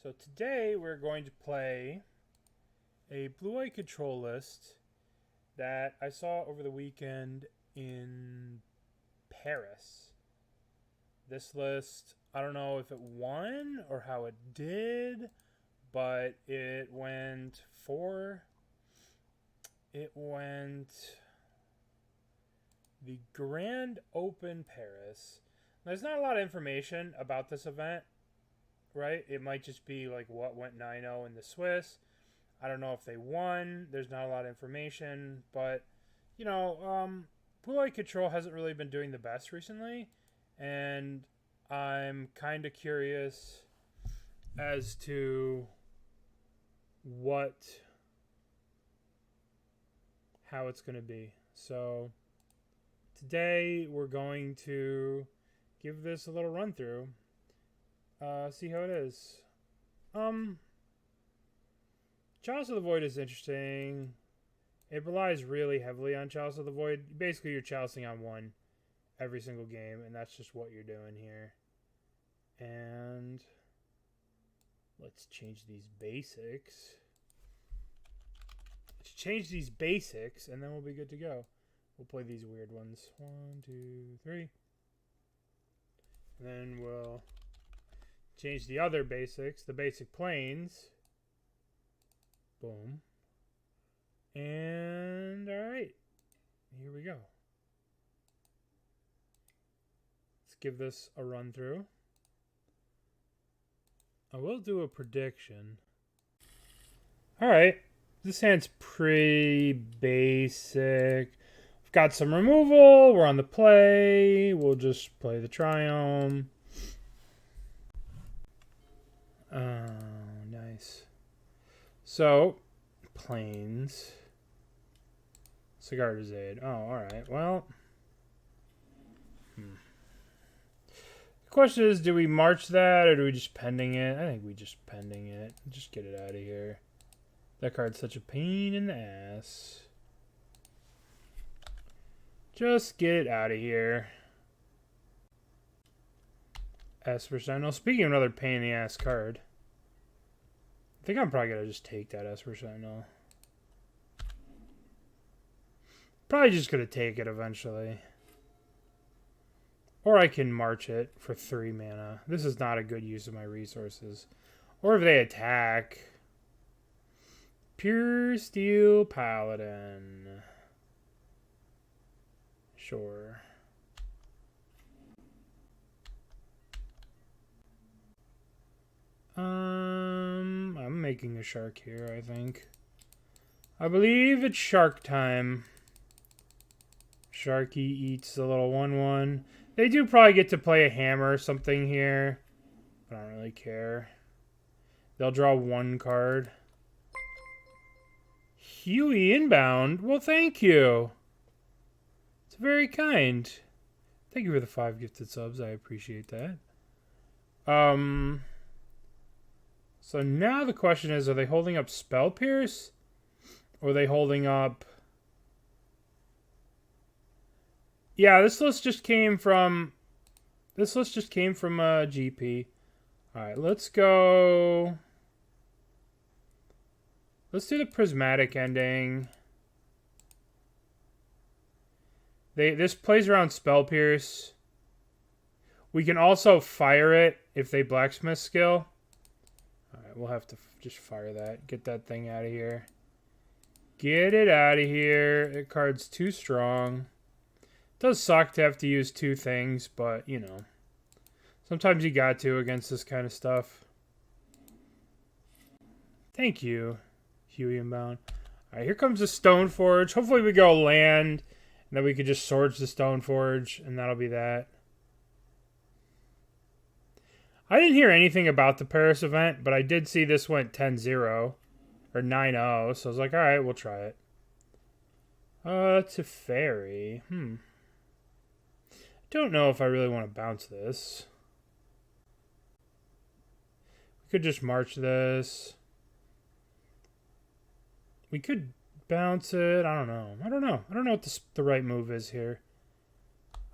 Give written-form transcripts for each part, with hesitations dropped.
So today we're going to play a blue-eye control list that I saw over the weekend in Paris. This list, I don't know if it won or how it did, but it went the Grand Open Paris. There's not a lot of information about this event, right? It might just be like what went 9-0 in the Swiss. I don't know if they won. There's not a lot of information, but you know, Blue Eye Control hasn't really been doing the best recently, and I'm kind of curious as to how it's going to be. So today we're going to give this a little run through. See how it is. Chalice of the Void is interesting. It relies really heavily on Chalice of the Void. Basically, you're chalicing on one every single game, and that's just what you're doing here. And let's change these basics. Let's change these basics, and then we'll be good to go. We'll play these weird ones. 1, 2, 3. And then we'll change the other basics, the basic planes. Boom. And alright. Here we go. Let's give this a run through. I will do a prediction. Alright. This hand's pretty basic. We've got some removal. We're on the play. We'll just play the Triome. Oh, nice. So, planes. Cigar Aid. Oh, alright. Well. The question is, do we march that or do we just pending it? I think we just pending it. Just get it out of here. That card's such a pain in the ass. Just get it out of here. Esper Sentinel. Speaking of another pain in the ass card. I think I'm probably going to just take that Esper Sentinel. Probably just going to take it eventually. Or I can march it for 3 mana. This is not a good use of my resources. Or if they attack. Pure Steel Paladin. Sure. I'm making a shark here, I think. I believe it's shark time. Sharky eats the little 1/1. They do probably get to play a hammer or something here. I don't really care. They'll draw 1 card. Huey inbound? Well, thank you. It's very kind. Thank you for the 5 gifted subs. I appreciate that. So now the question is, are they holding up Spell Pierce? Or are they holding up... Yeah, this list just came from GP. Alright, let's go... Let's do the Prismatic Ending. This plays around Spell Pierce. We can also fire it if they Blacksmith skill. Alright, we'll have to just fire that. Get that thing out of here. Get it out of here. That card's too strong. It does suck to have to use 2 things, but, you know. Sometimes you got to against this kind of stuff. Thank you, Huey Inbound. Alright, here comes the Stoneforge. Hopefully we go land, and then we could just Swords the Stoneforge, and that'll be that. I didn't hear anything about the Paris event, but I did see this went 10-0. Or 9-0, so I was like, alright, we'll try it. Teferi. Don't know if I really want to bounce this. We could just march this. We could bounce it. I don't know. I don't know what the right move is here.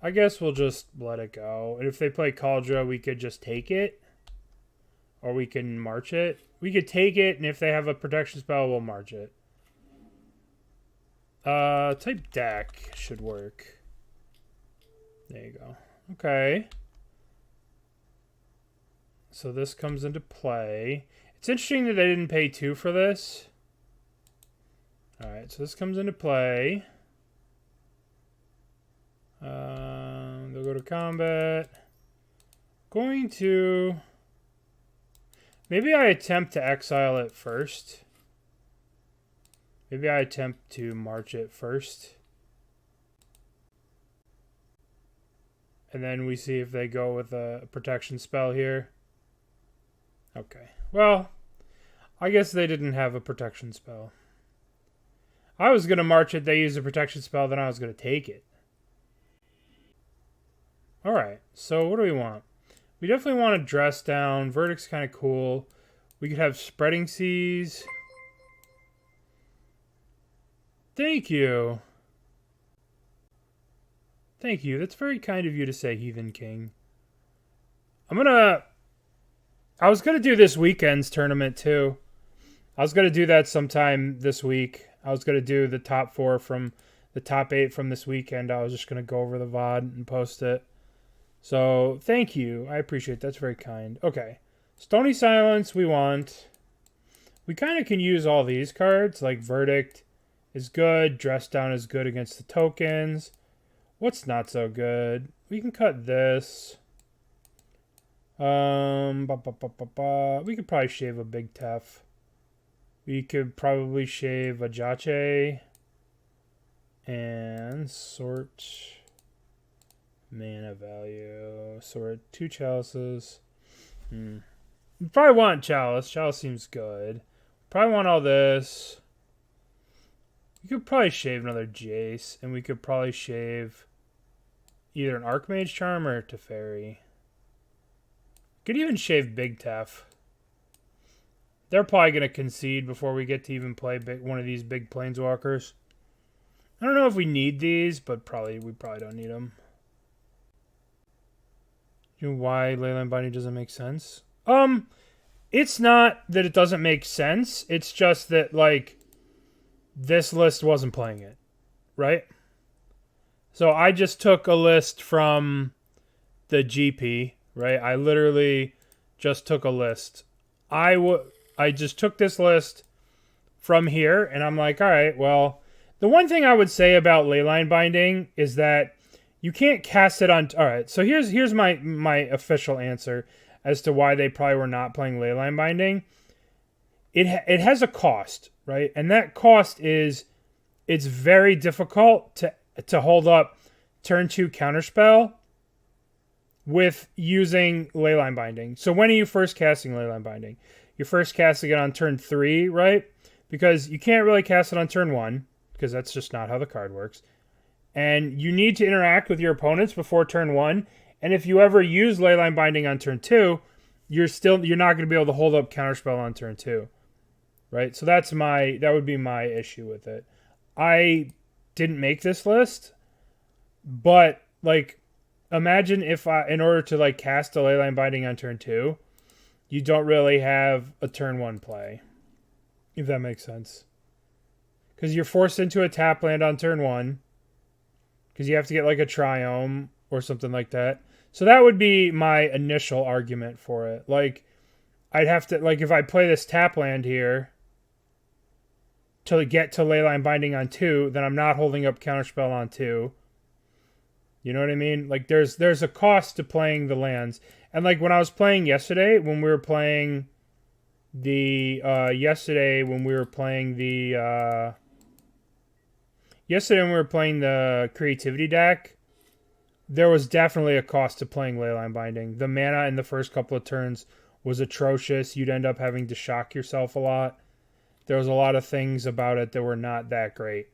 I guess we'll just let it go. And if they play Cauldra, we could just take it. Or we can march it. We could take it, and if they have a protection spell, we'll march it. Type deck should work. There you go. Okay. So this comes into play. It's interesting that they didn't pay 2 for this. Alright, so this comes into play. They'll go to combat. Going to... Maybe I attempt to exile it first. Maybe I attempt to march it first. And then we see if they go with a protection spell here. Okay. Well, I guess they didn't have a protection spell. I was going to march it, they used a protection spell, then I was going to take it. Alright, so what do we want? We definitely want to dress down. Verdict's kind of cool. We could have Spreading Seas. Thank you. Thank you. That's very kind of you to say, Heathen King. I was going to do this weekend's tournament, too. I was going to do that sometime this week. I was going to do the top 4 from the top 8 from this weekend. I was just going to go over the VOD and post it. So, thank you. I appreciate it. That's very kind. Okay. Stony Silence we want. We kind of can use all these cards. Like, Verdict is good. Dress Down is good against the tokens. What's not so good? We can cut this. We could probably shave a Big Tef. We could probably shave a Jace. And sort... Mana value. Sort 2 Chalices. We probably want Chalice. Chalice seems good. Probably want all this. We could probably shave another Jace. And we could probably shave either an Archmage Charm or a Teferi. Could even shave Big Tef. They're probably going to concede before we get to even play one of these big Planeswalkers. I don't know if we need these, but we probably don't need them. You know why Leyline Binding doesn't make sense? It's not that it doesn't make sense. It's just that, like, this list wasn't playing it, right? So I just took a list from the GP, right? I literally just took a list. I just took this list from here, and I'm like, all right, well, the one thing I would say about Leyline Binding is that you can't cast it on... All right, so here's my official answer as to why they probably were not playing Leyline Binding. It has a cost, right? And that cost is it's very difficult to hold up turn 2 Counterspell with using Leyline Binding. So when are you first casting Leyline Binding? You're first casting it on turn 3, right? Because you can't really cast it on turn 1, because that's just not how the card works. And you need to interact with your opponents before turn 1. And if you ever use Leyline Binding on turn 2, you're not going to be able to hold up Counterspell on turn 2. Right? So that would be my issue with it. I didn't make this list, but like imagine if in order to like cast a Leyline Binding on turn 2, you don't really have a turn 1 play. If that makes sense. Because you're forced into a tap land on turn 1. Because you have to get like a Triome or something like that. So that would be my initial argument for it. Like, I'd have to, like, if I play this tap land here to get to Leyline Binding on 2, then I'm not holding up Counterspell on 2. You know what I mean? Like, there's a cost to playing the lands. And, like, when I was playing yesterday, when we were playing the creativity deck, there was definitely a cost to playing Leyline Binding. The mana in the first couple of turns was atrocious. You'd end up having to shock yourself a lot. There was a lot of things about it that were not that great.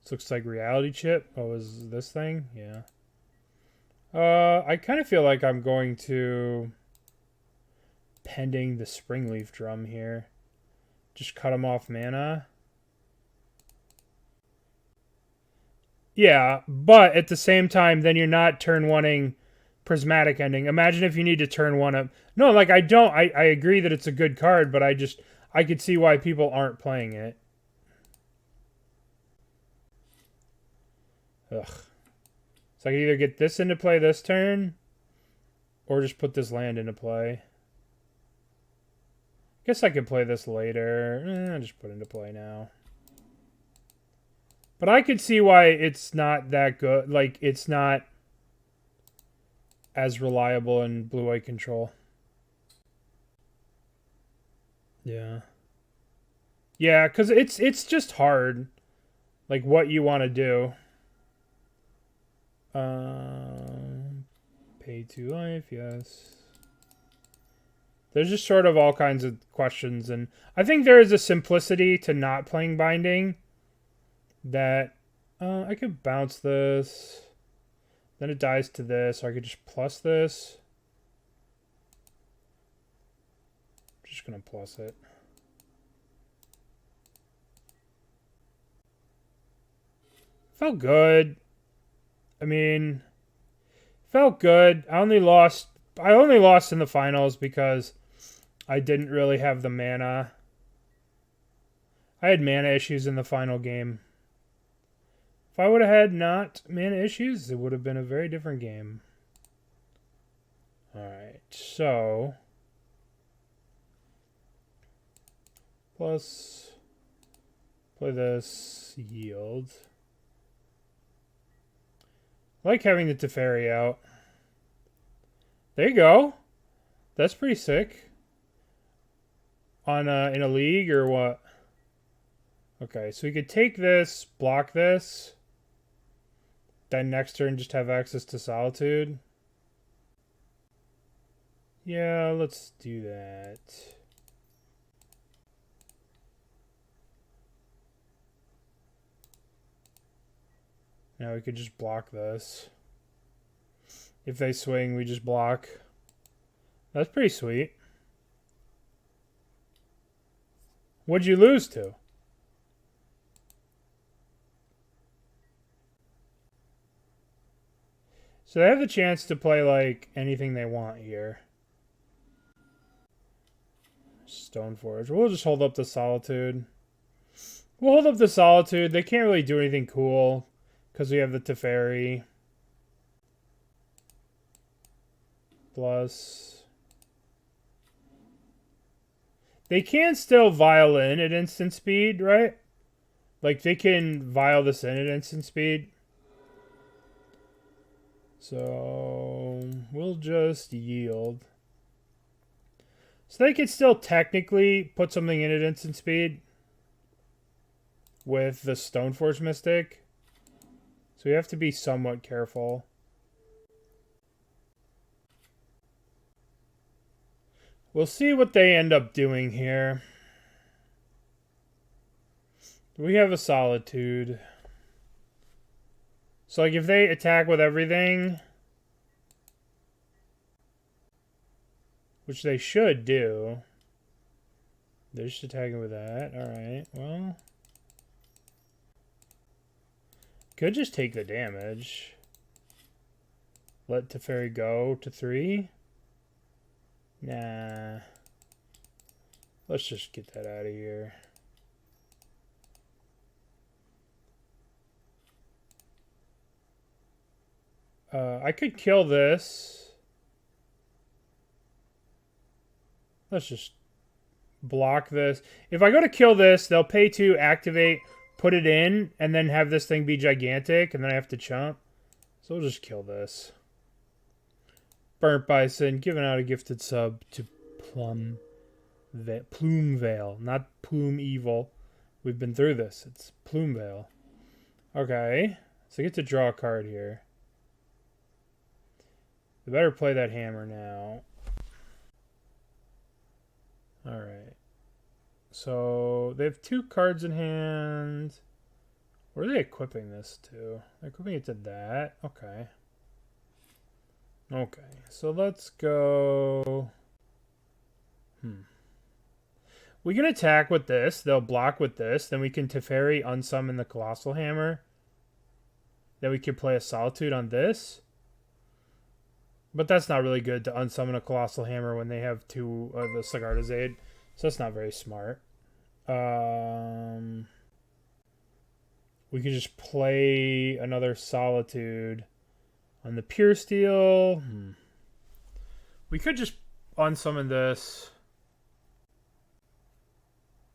This looks like Reality Chip. Oh, is this thing? Yeah. I kind of feel like I'm going to pending the Springleaf Drum here. Just cut him off mana. Yeah, but at the same time, then you're not turn 1ing Prismatic Ending. Imagine if you need to turn one up. No, like, I don't. I agree that it's a good card, but I could see why people aren't playing it. Ugh. So I can either get this into play this turn, or just put this land into play. Guess I could play this later. I'll just put it into play now. But I could see why it's not that good. Like, it's not as reliable in blue-white control. Yeah. Yeah, because it's just hard. Like, what you want to do. Pay 2 life, yes. There's just sort of all kinds of questions. And I think there is a simplicity to not playing Binding. That I could bounce this, then it dies to this, or I could just plus this. I'm just gonna plus it. Felt good. I mean, felt good. I only lost in the finals because I didn't really have the mana. I had mana issues in the final game. If I would have had not mana issues, it would have been a very different game. Alright, so... Plus... Play this. Yield. I like having the Teferi out. There you go. That's pretty sick. On in a league or what? Okay, so we could take this, block this... Then next turn just have access to Solitude. Yeah, let's do that. Now we could just block this. If they swing, we just block. That's pretty sweet. What'd you lose to? So they have the chance to play, like, anything they want here. Stoneforge. We'll just hold up the Solitude. We'll hold up the Solitude. They can't really do anything cool because we have the Teferi. Plus... They can still vial in at instant speed, right? Like, they can vial this in at instant speed. So, we'll just yield. So they could still technically put something in at instant speed with the Stoneforge Mystic. So we have to be somewhat careful. We'll see what they end up doing here. We have a Solitude. So, like, if they attack with everything, which they should do, they're just attacking with that. Alright, well, could just take the damage. Let Teferi go to 3. Nah. Let's just get that out of here. I could kill this. Let's just block this. If I go to kill this, they'll pay to activate, put it in, and then have this thing be gigantic, and then I have to chump. So we'll just kill this. Burnt Bison, giving out a gifted sub to Plume Veil, not Plume Evil. We've been through this. It's Plume Veil. Okay, so I get to draw a card here. We better play that hammer now. Alright. So, they have 2 cards in hand. Where are they equipping this to? They're equipping it to that. Okay. Okay. So, let's go... We can attack with this. They'll block with this. Then we can Teferi unsummon the Colossal Hammer. Then we can play a Solitude on this. But that's not really good to unsummon a Colossal Hammer when they have 2 of the Sigarda's Aid. So that's not very smart. We could just play another Solitude on the Pure Steel. We could just unsummon this.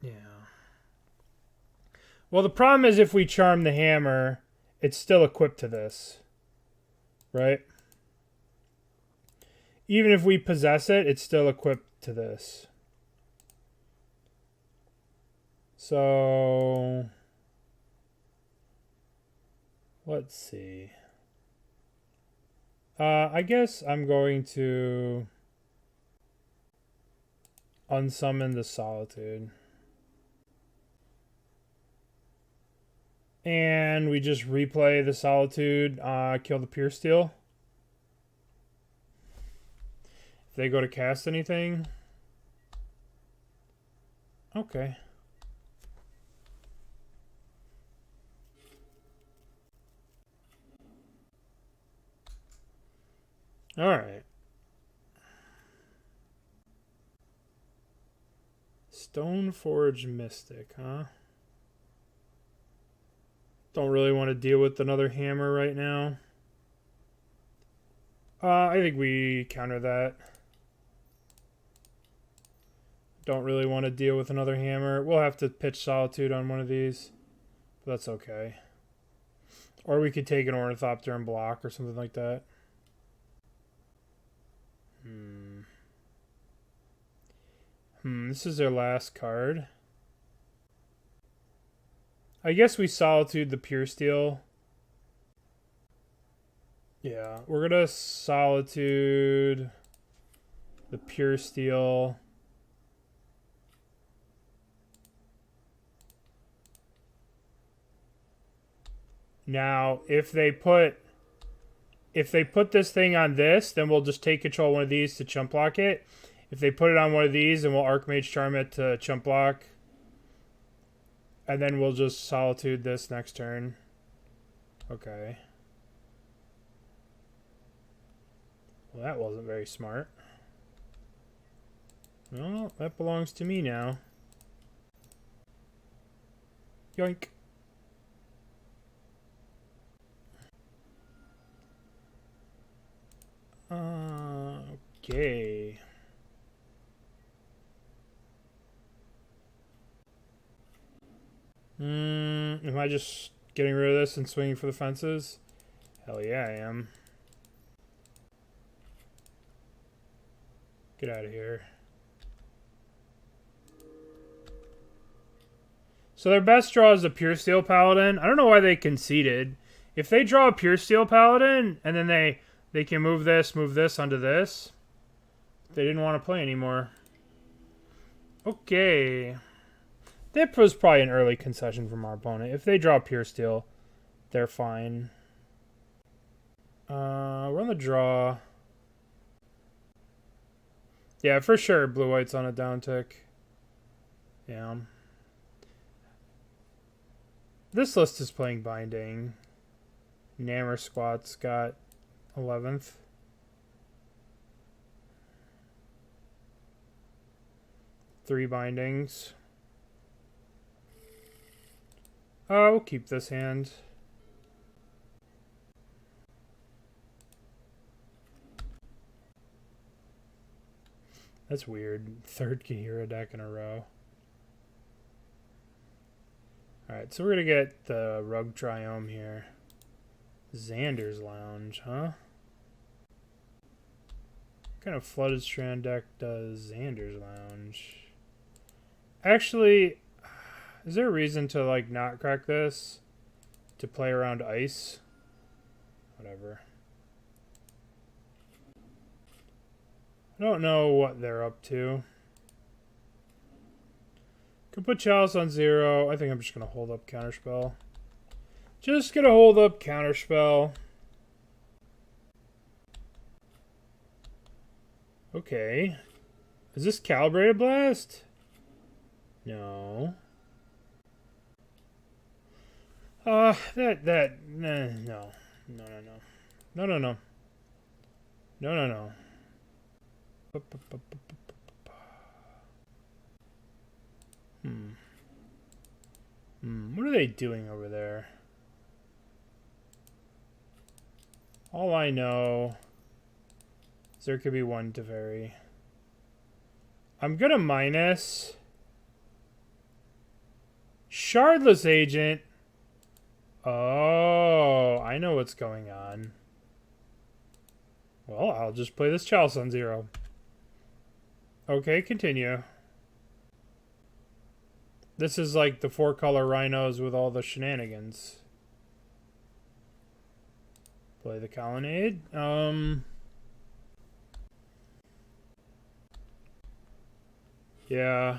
Yeah. Well, the problem is if we charm the hammer, it's still equipped to this. Right? Even if we possess it, it's still equipped to this. So let's see. I guess I'm going to unsummon the Solitude. And we just replay the Solitude, kill the Pure Steel. If they go to cast anything. Okay. Alright. Stoneforge Mystic, huh? Don't really want to deal with another hammer right now. I think we counter that. Don't really want to deal with another hammer. We'll have to pitch Solitude on one of these. But that's okay. Or we could take an Ornithopter and block or something like that. This is their last card. I guess we Solitude the Pure Steel. Yeah, we're gonna Solitude the Pure Steel. Now, if they put this thing on this, then we'll just take control of one of these to chump block it. If they put it on one of these, then we'll Archmage Charm it to chump block. And then we'll just Solitude this next turn. Okay. Well, that wasn't very smart. Well, that belongs to me now. Yoink. Okay. Am I just getting rid of this and swinging for the fences? Hell yeah, I am. Get out of here. So their best draw is a Pure Steel Paladin. I don't know why they conceded. If they draw a Pure Steel Paladin and then they can move this onto this, they didn't want to play anymore. Okay. That was probably an early concession from our opponent. If they draw Pure Steel, they're fine. We're on the draw. Yeah, for sure. Blue-white's on a downtick. Yeah. This list is playing Binding. Nammer Squat's got 11th. Three bindings. We'll keep this hand. That's weird. Third Kahira deck in a row. Alright, so we're going to get the Raugrin Triome here. Xander's Lounge, huh? What kind of Flooded Strand deck does Xander's Lounge? Actually, is there a reason to, like, not crack this? To play around ice? Whatever. I don't know what they're up to. Could put Chalice on 0. I think I'm just going to hold up Counterspell. Just going to hold up Counterspell. Okay. Is this Calibrated Blast? No. No. No. No, no, no. What are they doing over there? All I know is there could be one Teferi. I'm gonna minus Shardless Agent. Oh, I know what's going on. Well, I'll just play this Chalice on 0. Okay, continue. This is like the 4-color rhinos with all the shenanigans. Play the Colonnade. Yeah.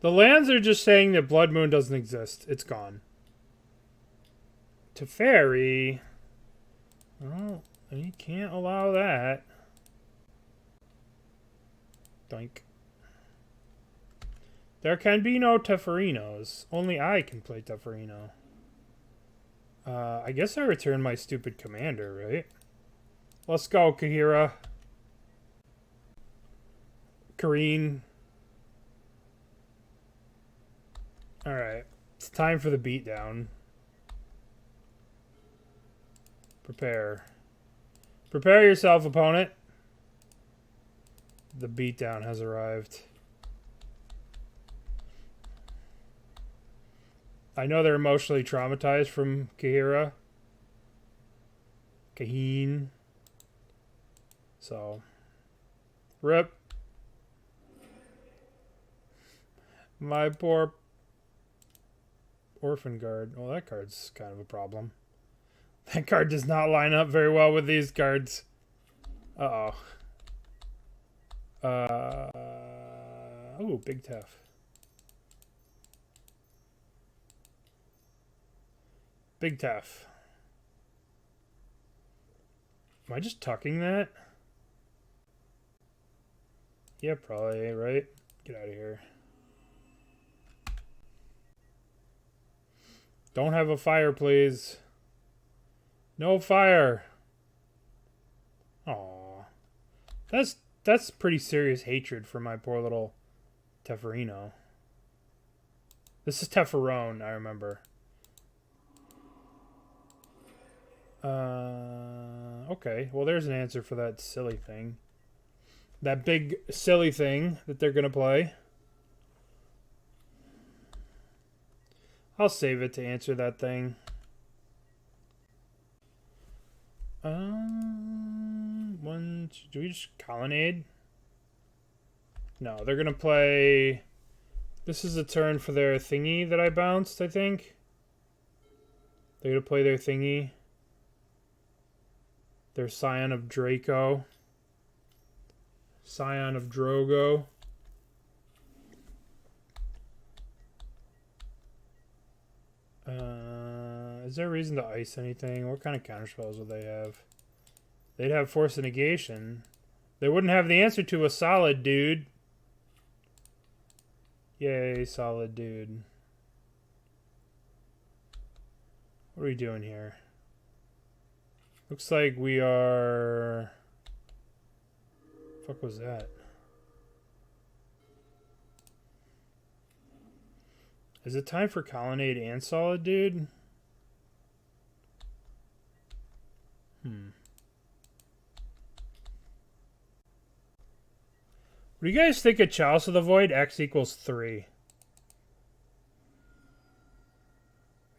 The lands are just saying that Blood Moon doesn't exist. It's gone. Teferi. Well, you can't allow that. Doink. There can be no Teferinos. Only I can play Teferino. I guess I return my stupid commander, right? Let's go, Kahira. Kareen. Alright. It's time for the beatdown. Prepare. Prepare yourself, opponent. The beatdown has arrived. I know they're emotionally traumatized from Kahira. Kaheen. So. Rip. My poor Orphan Guard. Well, that card's kind of a problem. That card does not line up very well with these cards. Uh-oh. Ooh, Big Tef. Big Tef. Am I just tucking that? Yeah, probably, right? Get out of here. Don't have a fire, please. No fire. Aw. That's pretty serious hatred for my poor little Teferino. This is Teferone, I remember. Okay. Well, there's an answer for that silly thing. That big silly thing that they're gonna play. I'll save it to answer that thing. Do we just Colonnade? No, they're gonna play. This is a turn for their thingy that I bounced, I think. They're gonna play their thingy. Their Scion of Draco. Scion of Drogo. Is there a reason to ice anything? What kind of counterspells would they have? They'd have Force of Negation. They wouldn't have the answer to a Solid Dude. Yay, Solid Dude. What are we doing here? Looks like we are... Fuck was that? Is it time for Colonnade and Solid Dude? What do you guys think of Chalice of the Void? X equals 3.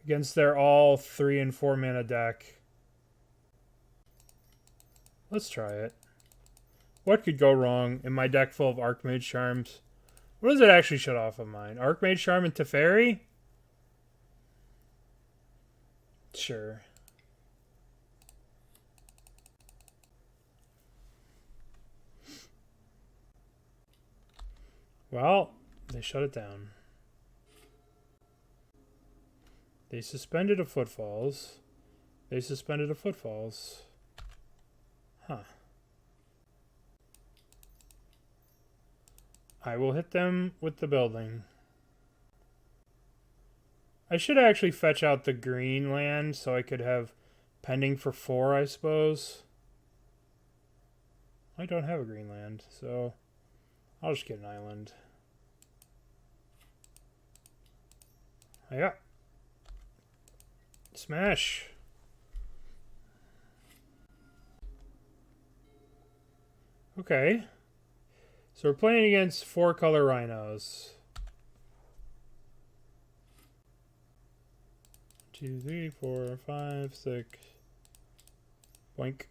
Against their all 3 and 4 mana deck. Let's try it. What could go wrong in my deck full of Archmage Charms? What does it actually shut off of mine? Archmage Charm and Teferi? Sure. Well, they shut it down. They suspended a Footfalls. They suspended a Footfalls. Huh. I will hit them with the building. I should actually fetch out the green land so I could have pending for 4, I suppose. I don't have a green land, so I'll just get an island. Yeah. Smash. Okay. So we're playing against 4-color rhinos. 2, 3, 4, 5, 6. Boink.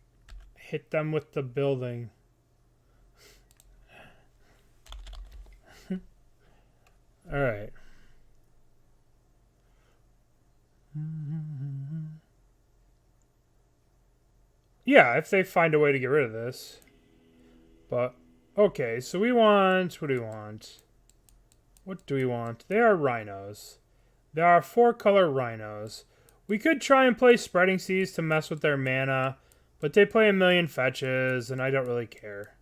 Hit them with the building. Alright. Yeah, if they find a way to get rid of this. But, okay, so we want... What do we want? What do we want? They are rhinos. There are 4-color rhinos. We could try and play Spreading Seas to mess with their mana, but they play a million fetches, and I don't really care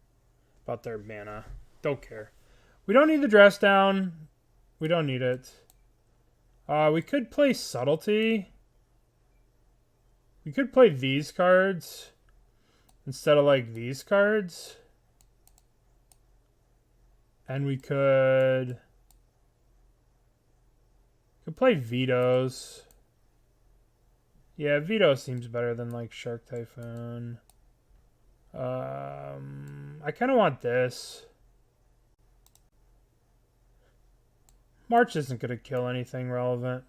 about their mana. Don't care. We don't need the dress down. We don't need it. We could play Subtlety. We could play these cards instead of, like, these cards. And we could play Vetoes. Yeah, Veto seems better than, like, Shark Typhoon. I kind of want this. March isn't going to kill anything relevant.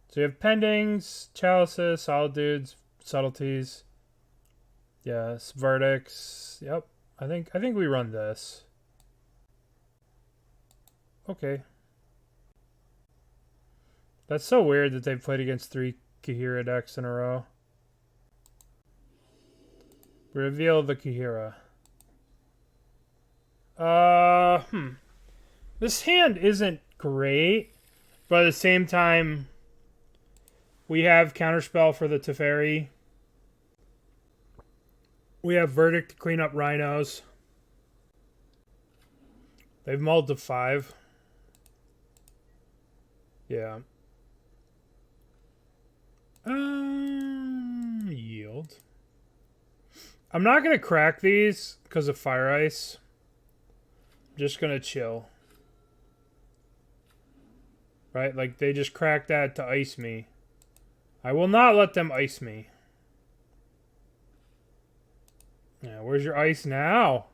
So you have Pendings, Chalices, Solitudes, Subtleties. Yes, Verdicts. Yep. I think we run this. Okay. That's so weird that they've played against 3 Kahira decks in a row. Reveal the Kahira. This hand isn't great, but at the same time, we have Counterspell for the Teferi. We have Verdict to clean up rhinos. They've mulled to 5. Yeah. Yield. I'm not going to crack these because of Fire Ice. I'm just going to chill. Right? Like, they just cracked that to ice me. I will not let them ice me. Yeah, where's your ice now?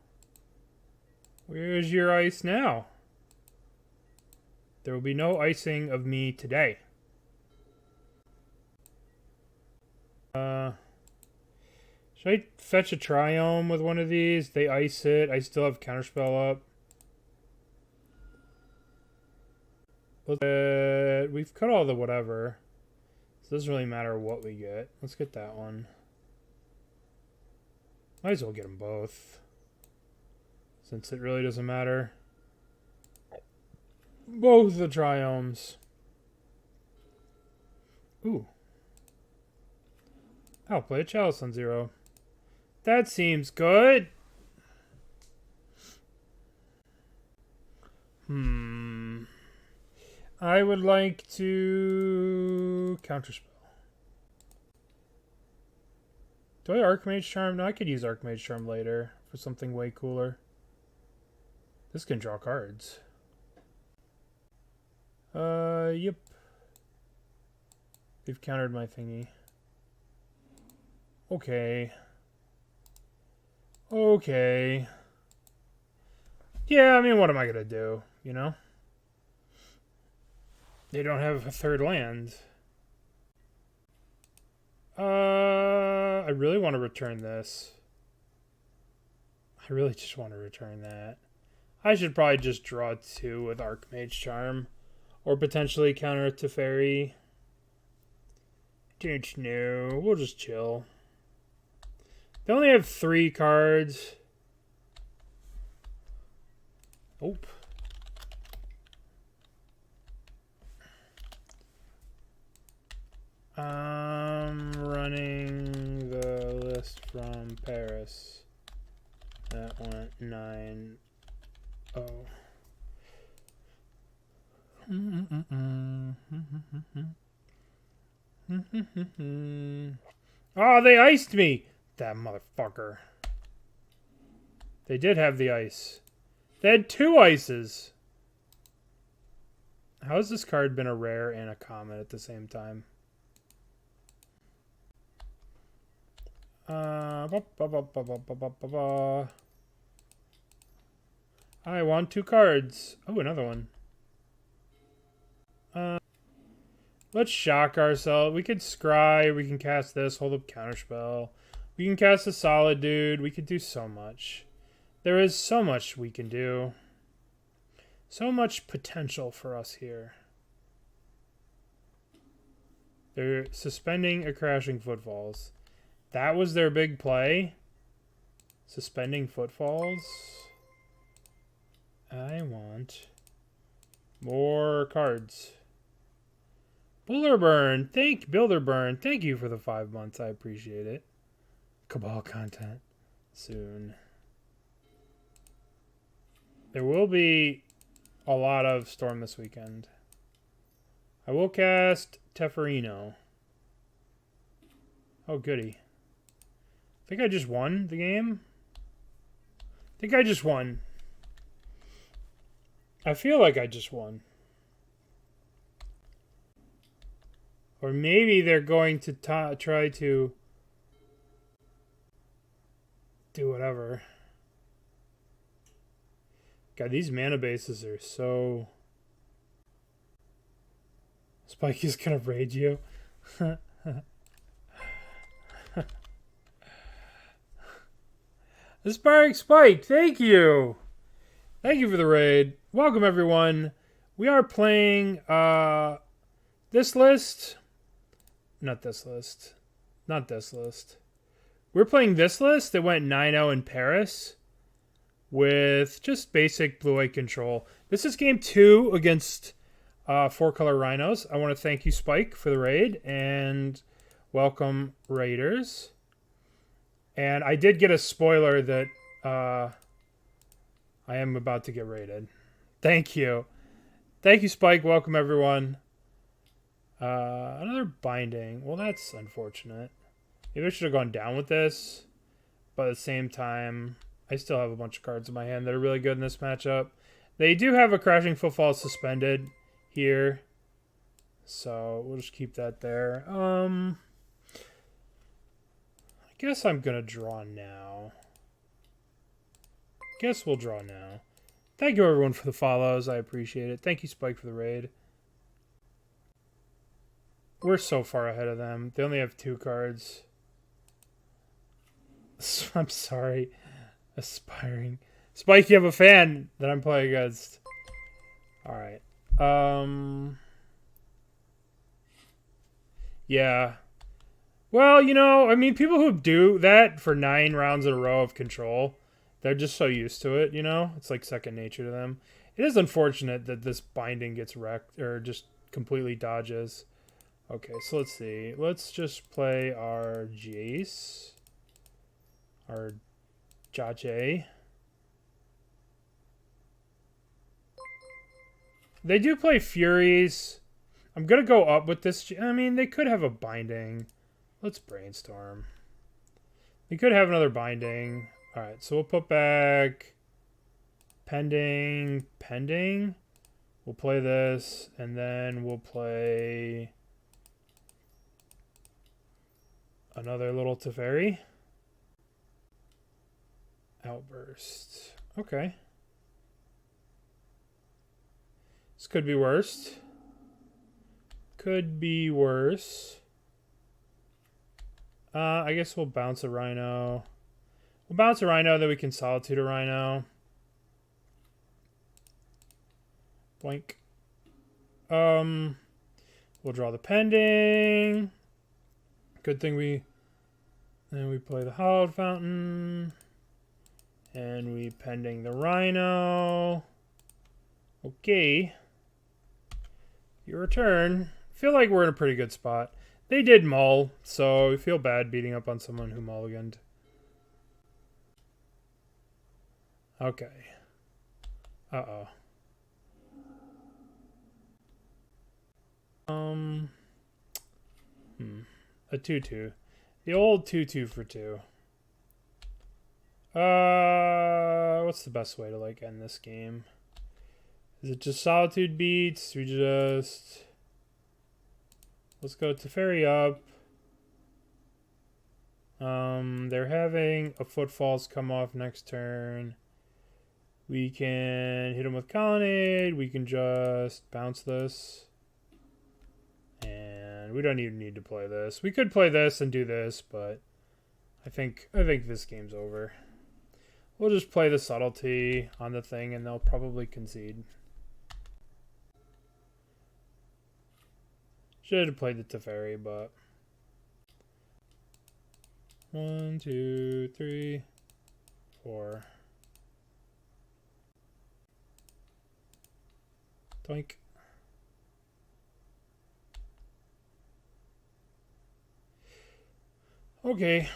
Where's your ice now? There will be no icing of me today. Should I fetch a Triome with one of these? They ice it. I still have Counterspell up. We've cut all the whatever. So it doesn't really matter what we get. Let's get that one. Might as well get them both. Since it really doesn't matter. Both the Triomes. Ooh. I'll play a Chalice on 0. That seems good. I would like to Counterspell. Do I Archmage Charm? No, I could use Archmage Charm later for something way cooler. This can draw cards. Yep. They've countered my thingy. Okay. Okay. Yeah, I mean, what am I gonna do? You know? They don't have a third land. I really want to return this. I really just want to return that. I should probably just draw 2 with Archmage Charm. Or potentially counter Teferi. Don't know. We'll just chill. They only have 3 cards. Nope. I'm running the list from Paris. That went 9-0. Oh, they iced me! That motherfucker. They did have the ice. They had 2 ices. How has this card been a rare and a common at the same time? I want 2 cards. Oh, another one. Let's shock ourselves. We could scry. We can cast this. Hold up Counterspell. We can cast a Solitude. We could do so much. There is so much we can do. So much potential for us here. They're suspending a Crashing Footfalls. That was their big play. Suspending Footfalls. I want more cards. Builderburn, Builderburn, thank you for the 5 months. I appreciate it. Cabal content soon. There will be a lot of Storm this weekend. I will cast Teferino. Oh, goody. I think I just won the game. I think I just won. I feel like I just won. Or maybe they're going to try to do whatever. God, these mana bases are so... Spike is going to raid you. Aspiring Spike, thank you. Thank you for the raid. Welcome, everyone. We are playing this list. Not this list. Not this list. We're playing this list that went 9-0 in Paris with just basic blue-white control. This is game 2 against 4-color Rhinos. I want to thank you, Spike, for the raid, and welcome, Raiders. And I did get a spoiler that I am about to get raided. Thank you. Thank you, Spike. Welcome, everyone. Another binding. Well, that's unfortunate. Maybe I should have gone down with this. But at the same time, I still have a bunch of cards in my hand that are really good in this matchup. They do have a Crashing Footfall suspended here. So we'll just keep that there. I guess I'm going to draw now. Guess we'll draw now. Thank you, everyone, for the follows. I appreciate it. Thank you, Spike, for the raid. We're so far ahead of them. They only have 2 cards. I'm sorry. Aspiring. Spike, you have a fan that I'm playing against. Alright. Yeah. Well, you know, I mean, people who do that for 9 rounds in a row of control, they're just so used to it, you know? It's like second nature to them. It is unfortunate that this binding gets wrecked, or just completely dodges. Okay, so let's see. Let's just play our Jace. Our Jace. They do play Furies. I'm going to go up with this. I mean, they could have a binding. Let's brainstorm. They could have another binding. Alright, so we'll put back pending. We'll play this, and then we'll play another little Teferi. Outburst. Okay. This could be worse. Could be worse. I guess we'll bounce a Rhino. We'll bounce a Rhino, then we can Solitude a Rhino. Blank. We'll draw the pending. Good thing we play the Hallowed Fountain. And we pending the Rhino. Okay. Your turn. Feel like we're in a pretty good spot. They did mull, so we feel bad beating up on someone who mulliganed. Okay. Uh-oh. A 2-2. The old 2-2 for 2. What's the best way to like end this game? Is it just Solitude beats? We just... Let's go Teferi up. They're having a Footfalls come off next turn. We can hit them with Colonnade. We can just bounce this. And we don't even need to play this. We could play this and do this, but I think this game's over. We'll just play the Subtlety on the thing and they'll probably concede. Should have played the Teferi, but 1, 2, 3, 4. Doink. Okay.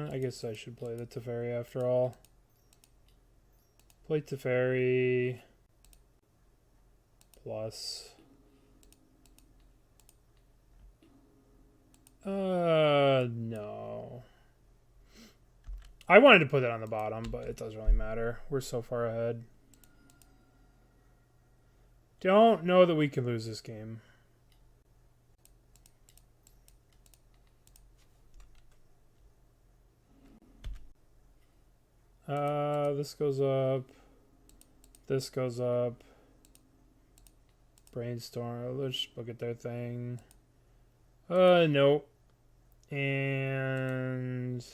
I guess I should play the Teferi after all. Play Teferi. Plus. No. I wanted to put it on the bottom, but it doesn't really matter. We're so far ahead. Don't know that we can lose this game. This goes up. This goes up. Brainstorm. Let's look at their thing. No. And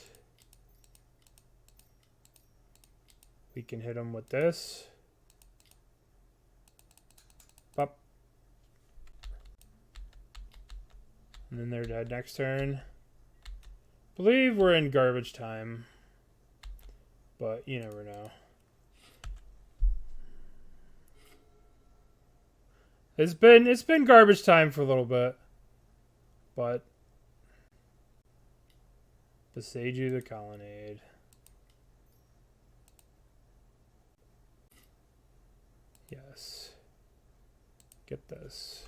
we can hit them with this. Pop. And then they're dead next turn. Believe we're in garbage time. But you never know. It's been garbage time for a little bit. But beside you the Colonnade. Yes. Get this.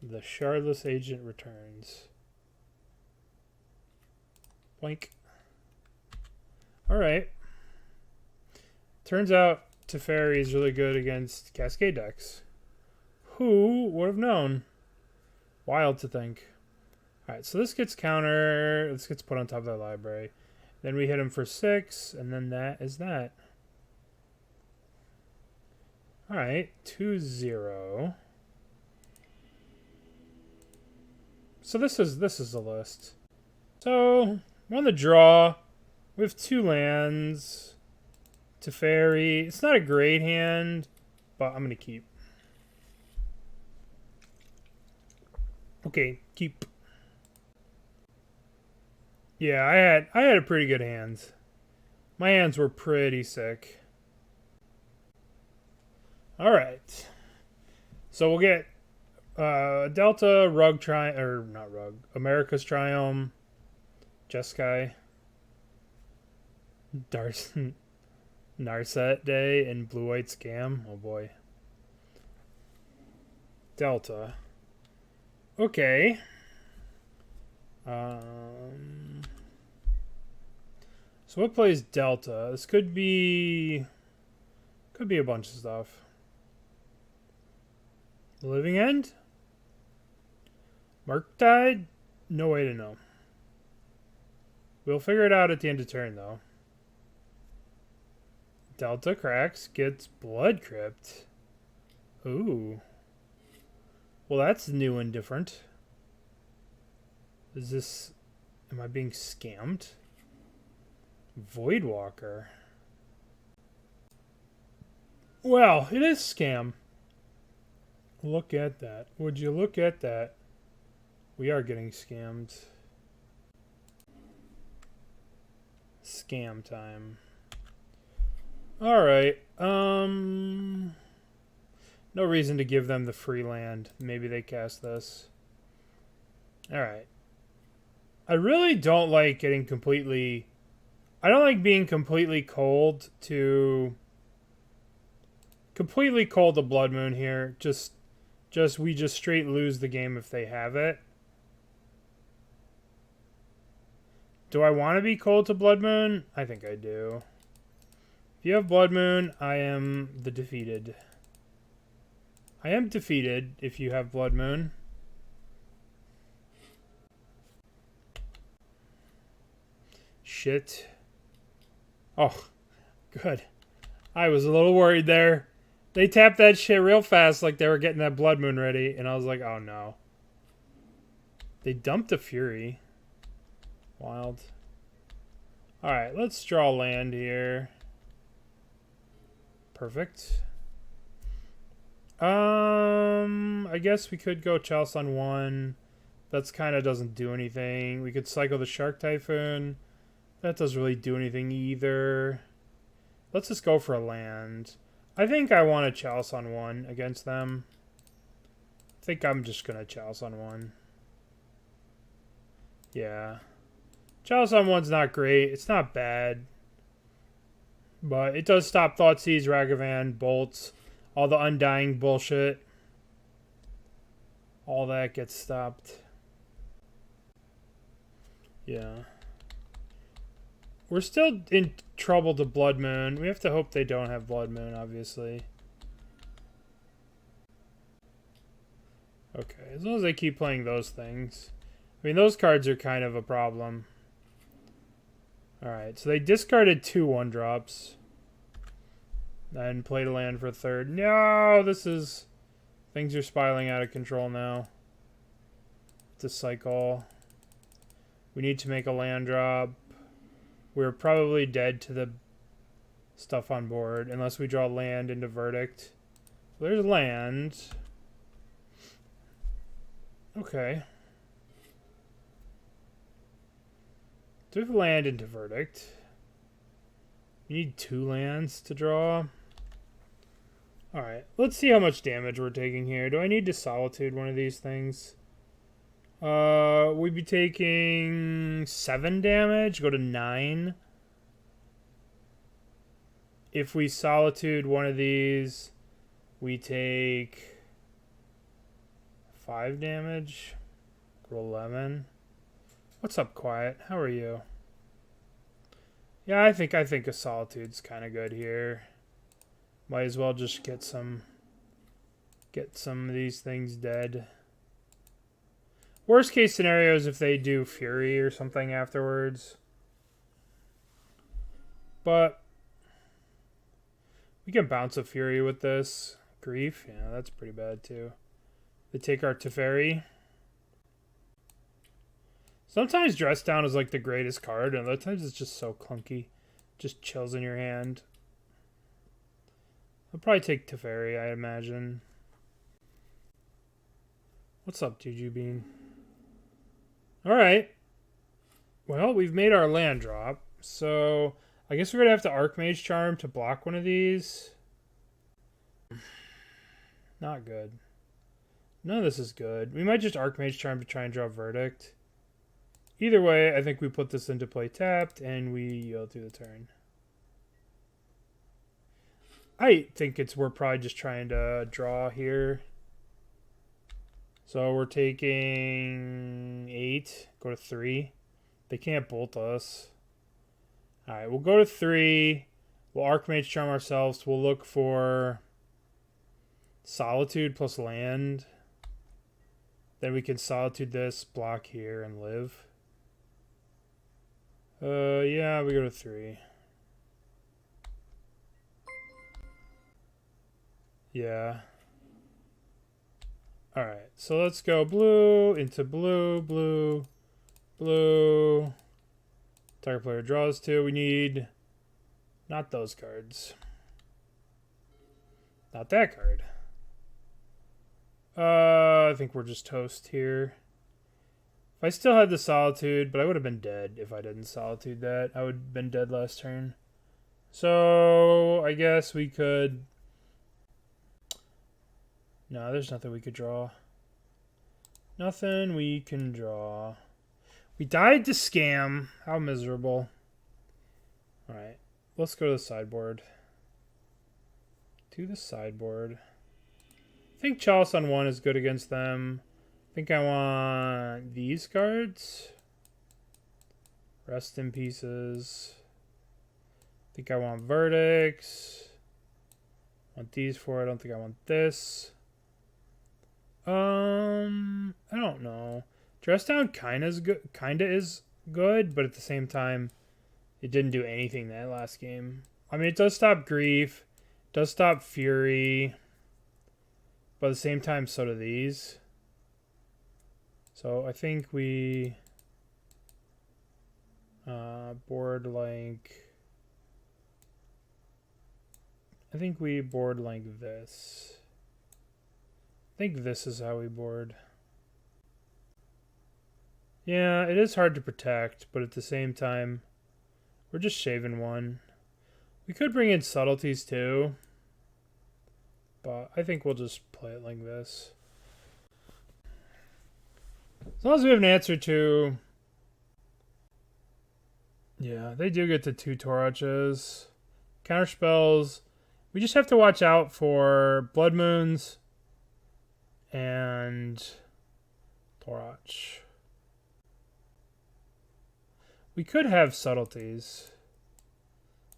The Shardless Agent returns. Boink. Alright. Turns out Teferi is really good against Cascade decks. Who would have known? Wild to think. Alright, so this gets counter. This gets put on top of the library. Then we hit him for 6, and then that is that. Alright, 2-0. So this is the list. So we're on the draw. We have 2 lands. Teferi. It's not a great hand, but I'm gonna keep. Okay, keep. Yeah, I had a pretty good hand. My hands were pretty sick. All right. So we'll get Delta, Rug Triome, or not Rug, America's Triome, Jeskai, Narset Day, and Blue White Scam. Oh boy. Delta. Okay. So what plays Delta? This could be a bunch of stuff. Living End? Murktide? No way to know. We'll figure it out at the end of turn, though. Delta cracks, gets Blood Crypt. Ooh. Well, that's new and different. Is this... Am I being scammed? Voidwalker. Well, it is scam. Look at that. Would you look at that? We are getting scammed. Scam time. Alright. No reason to give them the free land. Maybe they cast this. Alright. I really don't like getting completely... I don't like being completely cold to... Completely cold to Blood Moon here. We just straight lose the game if they have it. Do I want to be cold to Blood Moon? I think I do. If you have Blood Moon, I am the defeated. I am defeated if you have Blood Moon. Shit. Oh, good. I was a little worried there. They tapped that shit real fast like they were getting that Blood Moon ready, and I was like, oh no. They dumped a Fury. Wild. Alright, let's draw land here. Perfect. I guess we could go Chalice on 1. That's kind of doesn't do anything. We could cycle the Shark Typhoon. That doesn't really do anything either. Let's just go for a land. I think I want a Chalice on 1 against them. I think I'm just going to Chalice on 1. Yeah. Chalice on 1's not great. It's not bad. But it does stop Thoughtseize, Ragavan, Bolts, all the Undying bullshit. All that gets stopped. Yeah. We're still in trouble to Blood Moon. We have to hope they don't have Blood Moon, obviously. Okay, as long as they keep playing those things. I mean, those cards are kind of a problem. Alright, so they discarded 2 1-drops. And played a land for a third. No, this is... Things are spiraling out of control now. This cycle. We need to make a land drop. We're probably dead to the stuff on board. Unless we draw land into Verdict. There's land. Okay. Do we have land into Verdict? We need 2 lands to draw. Alright, let's see how much damage we're taking here. Do I need to Solitude one of these things? We'd be taking 7 damage, go to 9. If we Solitude one of these, we take 5 damage, go to 11. What's up, Quiet? How are you? Yeah, I think a Solitude's kind of good here. Might as well just get some of these things dead. Worst case scenario is if they do Fury or something afterwards. But we can bounce a Fury with this. Grief, yeah, that's pretty bad too. They take our Teferi. Sometimes Dress Down is like the greatest card, and other times it's just so clunky. Just chills in your hand. I'll probably take Teferi, I imagine. What's up, Juju Bean? Alright. Well, we've made our land drop. So, I guess we're going to have to Archmage Charm to block one of these. Not good. None of this is good. We might just Archmage Charm to try and draw Verdict. Either way, I think we put this into play tapped, and we yield through the turn. I think we're probably just trying to draw here. So we're taking 8, go to 3. They can't bolt us. Alright, we'll go to 3. We'll Archmage Charm ourselves. We'll look for Solitude plus land. Then we can Solitude this, block here, and live. Yeah, we go to 3. Yeah. Alright, so let's go blue into blue, blue, blue. Target player draws 2. We need not those cards. Not that card. I think we're just toast here. If I still had the Solitude, but I would have been dead if I didn't Solitude that. I would have been dead last turn. So, I guess we could... No, there's nothing we could draw. Nothing we can draw. We died to scam. How miserable. Alright. Let's go to the sideboard. To the sideboard. I think Chalice on 1 is good against them. I think I want these cards. Rest in Pieces. I think I want Verdicts. I want these 4. I don't think I want this. I don't know. Dress Down kinda is good, but at the same time, it didn't do anything that last game. I mean, it does stop Grief, it does stop Fury, but at the same time, so do these. So I think we board like. I think we board like this. I think this is how we board. Yeah, it is hard to protect, but at the same time, we're just shaving 1. We could bring in Subtleties too, but I think we'll just play it like this. As long as we have an answer to... Yeah, they do get the 2 Torches. Counterspells. We just have to watch out for Blood Moons and Torch. We could have Subtleties.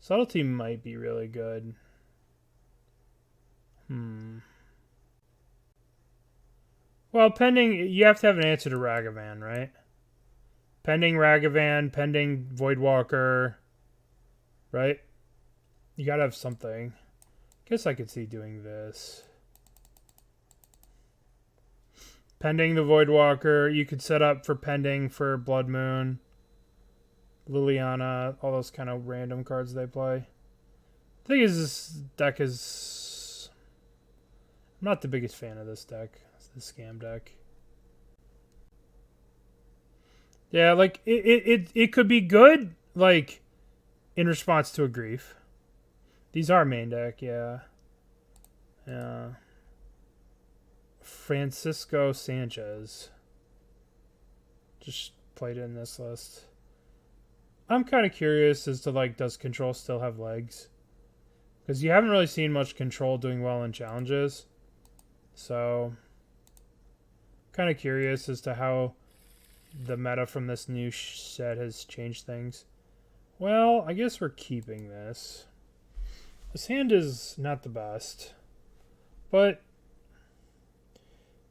Subtlety might be really good. Well, pending, you have to have an answer to Ragavan, right? Pending Ragavan, pending Voidwalker, right? You gotta have something. Guess I could see doing this. Pending the Voidwalker, you could set up for pending for Blood Moon, Liliana, all those kind of random cards they play. The thing is, this deck is... I'm not the biggest fan of this deck. It's the scam deck. Yeah, like, it could be good, like, in response to a Grief. These are main deck, yeah. Yeah. Francisco Sanchez. Just played in this list. I'm kind of curious as to, like, does Control still have legs? Because you haven't really seen much Control doing well in challenges. So, kind of curious as to how the meta from this new set has changed things. Well, I guess we're keeping this. This hand is not the best. But,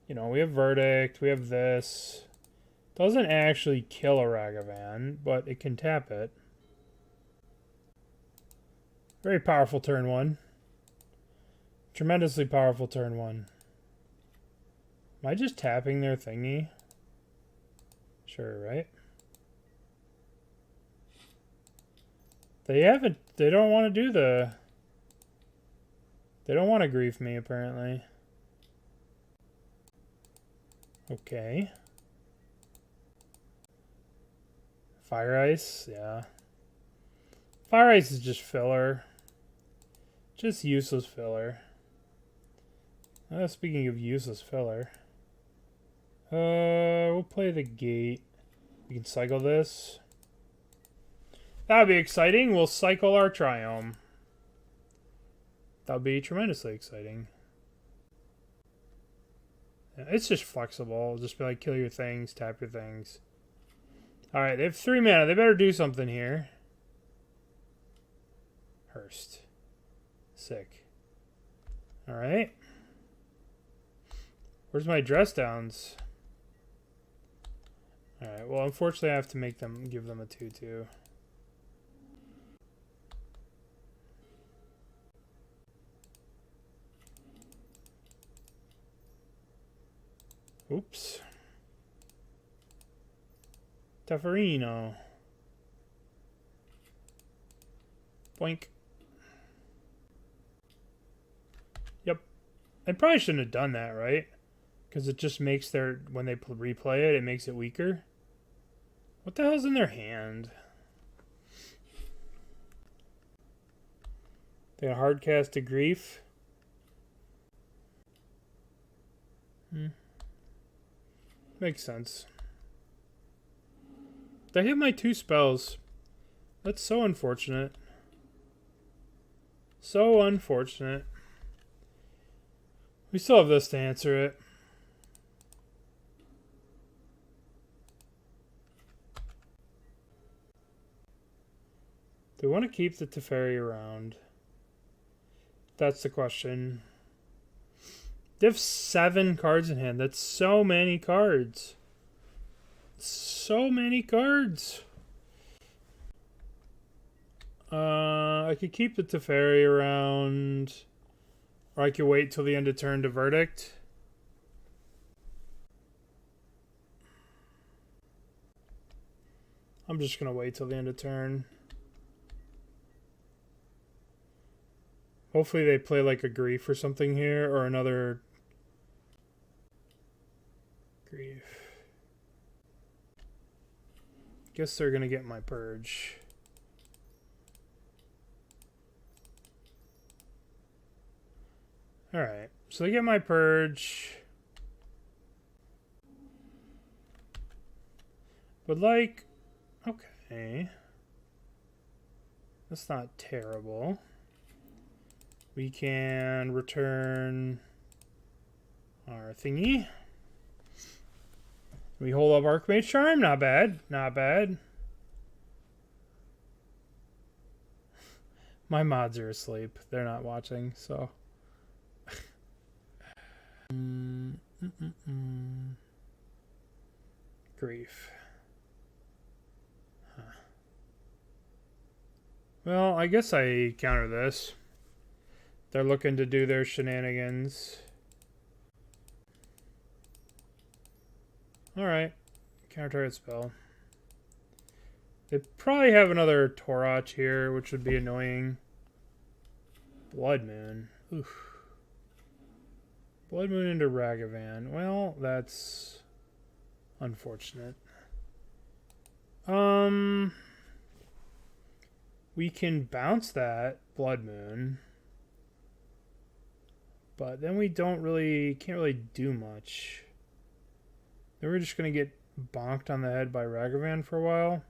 you know, we have Verdict, we have this. Doesn't actually kill a Ragavan, but it can tap it. Very powerful turn 1. Tremendously powerful turn 1. Am I just tapping their thingy? Sure, right? They don't want to do the... They don't want to grief me, apparently. Okay. Fire Ice, yeah. Fire Ice is just filler. Just useless filler. Speaking of useless filler. We'll play the gate. We can cycle this. That'll be exciting. We'll cycle our Triome. That'll be tremendously exciting. Yeah, it's just flexible. Just be like, kill your things, tap your things. Alright, they have 3 mana. They better do something here. Hurst. Sick. Alright. Where's my dress downs? Alright, well, unfortunately, I have to give them a 2/2. Oops. Teferino. Boink. Yep. I probably shouldn't have done that, right? Because it just makes when they replay it, it makes it weaker. What the hell's in their hand? They hard cast a Grief. Makes sense. They hit my 2 spells. That's so unfortunate. So unfortunate. We still have this to answer it. Do we want to keep the Teferi around? That's the question. They have 7 cards in hand. That's so many cards. So many cards. I could keep the Teferi around. Or I could wait till the end of turn to verdict. I'm just going to wait till the end of turn. Hopefully they play like a Grief or something here, or another Grief. Guess they're gonna get my Purge. Alright, so they get my Purge. But like, okay. That's not terrible. We can return our thingy. We hold up Archmage Charm. Not bad. Not bad. My mods are asleep. They're not watching, so. Grief. Huh. Well, I guess I counter this. They're looking to do their shenanigans. Alright. Counter-target spell. They probably have another Torach here, which would be annoying. Blood Moon. Oof. Blood Moon into Ragavan. Well, that's unfortunate. We can bounce that Blood Moon. But then we can't really do much. Then we're just going to get bonked on the head by Ragavan for a while.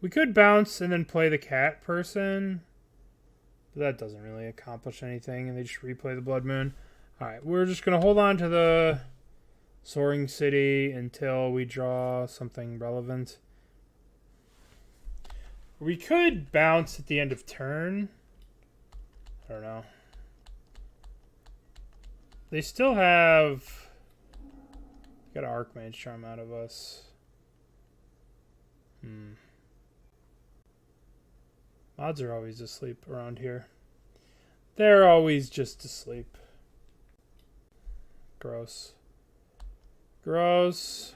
We could bounce and then play the cat person. But that doesn't really accomplish anything. And they just replay the Blood Moon. Alright, we're just going to hold on to the Soaring City until we draw something relevant. We could bounce at the end of turn. I don't know. They still have... Got an Archmage Charm out of us. Mods are always asleep around here. They're always just asleep. Gross. Gross.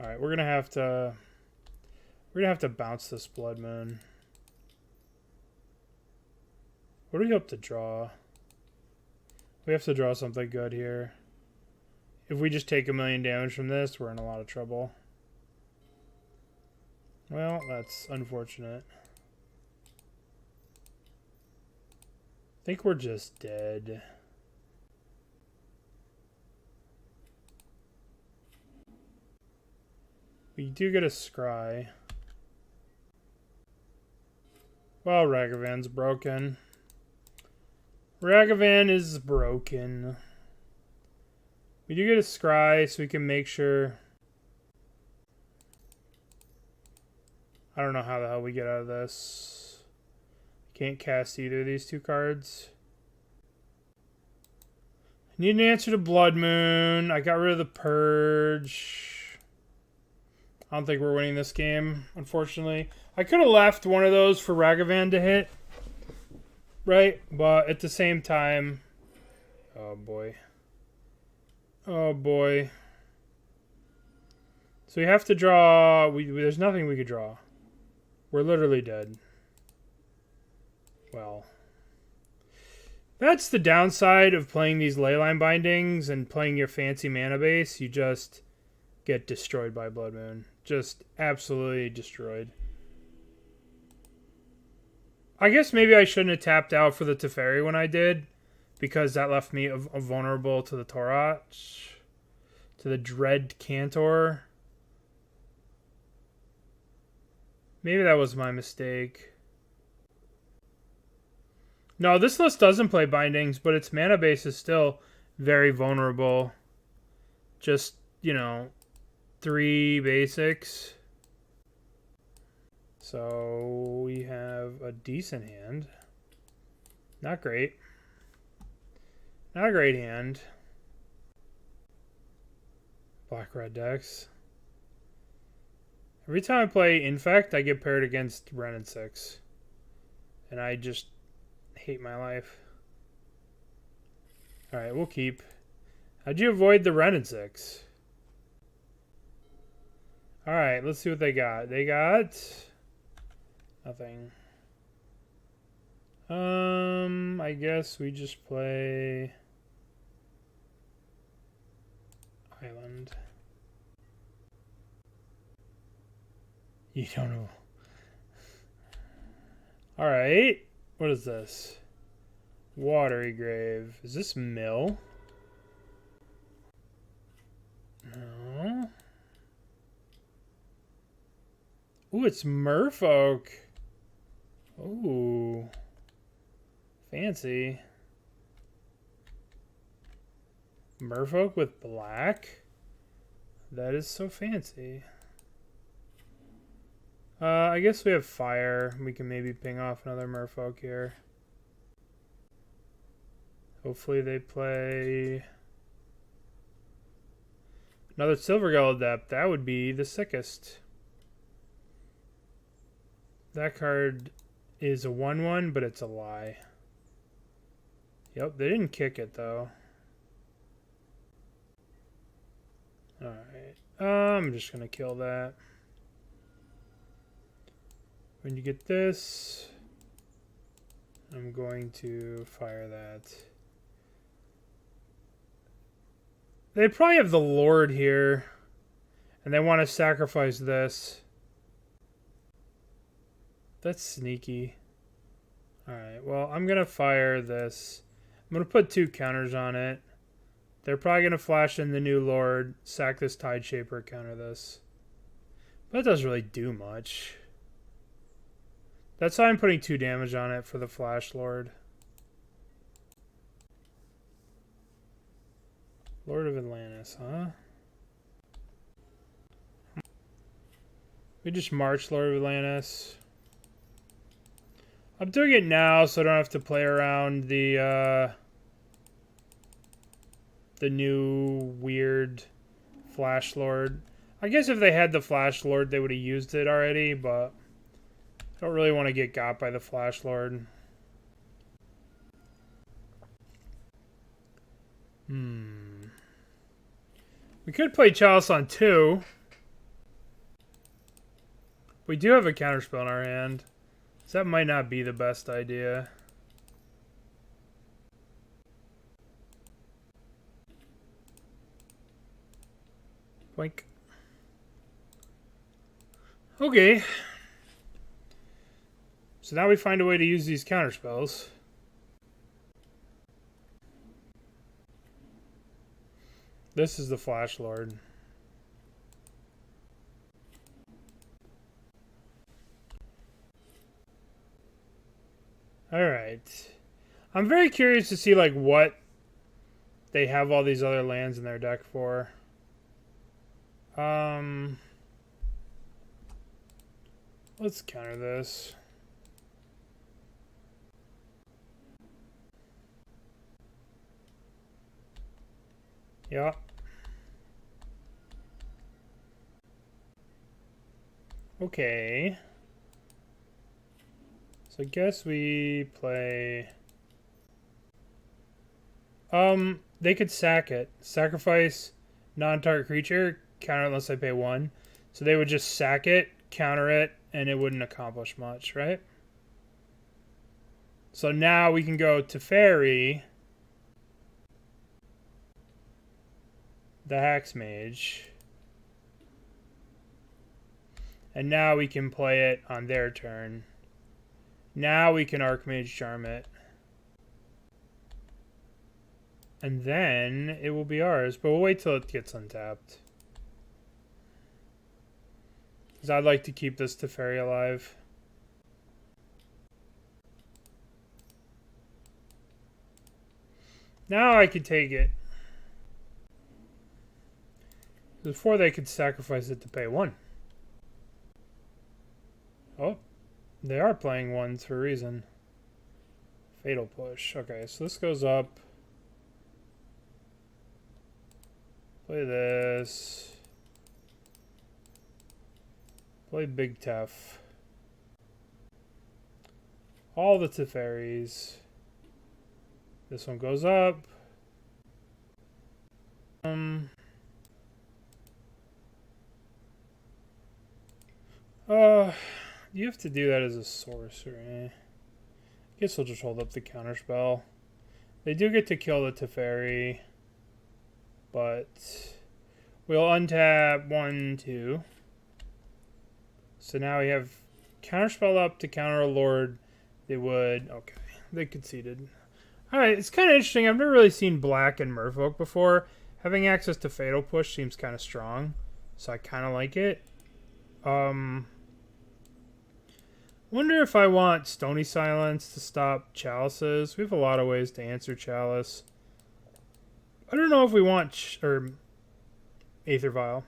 Alright, we're gonna have to bounce this Blood Moon. What do we hope to draw? We have to draw something good here. If we just take 1,000,000 damage from this, we're in a lot of trouble. Well, that's unfortunate. I think we're just dead. We do get a scry. Well, Ragavan's broken. Ragavan is broken. We do get a scry, so we can make sure... I don't know how the hell we get out of this. Can't cast either of these 2 cards. Need an answer to Blood Moon. I got rid of the Purge. I don't think we're winning this game, unfortunately. I could have left one of those for Ragavan to hit. Right? But at the same time... Oh, boy. Oh, boy. So we have to draw... There's nothing we could draw. We're literally dead. Well... That's the downside of playing these Leyline Bindings and playing your fancy mana base. You just get destroyed by Blood Moon. Just absolutely destroyed. I guess maybe I shouldn't have tapped out for the Teferi when I did, because that left me vulnerable to the Torach, to the Dread Cantor. Maybe that was my mistake. No, this list doesn't play bindings, but its mana base is still very vulnerable. Just, you know, 3 basics. So we have a decent hand. Not great. Not a great hand. Black-red decks. Every time I play Infect, I get paired against Ren and 6. And I just hate my life. Alright, we'll keep. How'd you avoid the Ren and 6? Alright, let's see what they got. They got nothing. I guess we just play Island. You don't know. Alright. What is this? Watery Grave. Is this mill? No. Ooh, it's Merfolk. Ooh. Fancy. Merfolk with black? That is so fancy. I guess we have fire. We can maybe ping off another Merfolk here. Hopefully they play another Silvergull Adept. That would be the sickest. That card is a 1/1, but it's a lie. Yep, they didn't kick it though. Alright. I'm just gonna kill that. When you get this, I'm going to fire that. They probably have the Lord here, and they want to sacrifice this. That's sneaky. Alright, well, I'm going to fire this. I'm going to put 2 counters on it. They're probably going to flash in the new Lord, sack this Tide Shaper, counter this. But that doesn't really do much. That's why I'm putting 2 damage on it for the Flash Lord. Lord of Atlantis, huh? We just march Lord of Atlantis. I'm doing it now so I don't have to play around the new weird Flash Lord. I guess if they had the Flash Lord, they would have used it already, but I don't really want to get got by the Flash Lord. We could play Chalice on 2. We do have a Counterspell in our hand, so that might not be the best idea. Boink. Okay. So now we find a way to use these counterspells. This is the Flash Lord. Alright. I'm very curious to see like what they have all these other lands in their deck for. Let's counter this. Yeah. Okay. So I guess we play... they could sack it. Sacrifice non-target creature, counter unless I pay 1. So they would just sack it, counter it, and it wouldn't accomplish much, right? So now we can go Teferi, the Archmage, and now we can play it on their turn. Now we can Archmage Charm it. And then it will be ours, but we'll wait till it gets untapped. Because I'd like to keep this Teferi alive. Now I could take it. Before they could sacrifice it to pay 1. Oh, they are playing 1s for a reason. Fatal Push. Okay, so this goes up. Play this. Play Big Tef. All the Teferis. This one goes up. You have to do that as a sorcery. I guess we'll just hold up the counterspell. They do get to kill the Teferi, but we'll untap 1, 2. So now we have counterspell up to counter a lord. They would, okay, they conceded. Alright, it's kind of interesting. I've never really seen black and merfolk before. Having access to fatal push seems kind of strong, so I kind of like it. Wonder if I want Stony Silence to stop Chalices. We have a lot of ways to answer Chalice. I don't know if we want Aether Vial.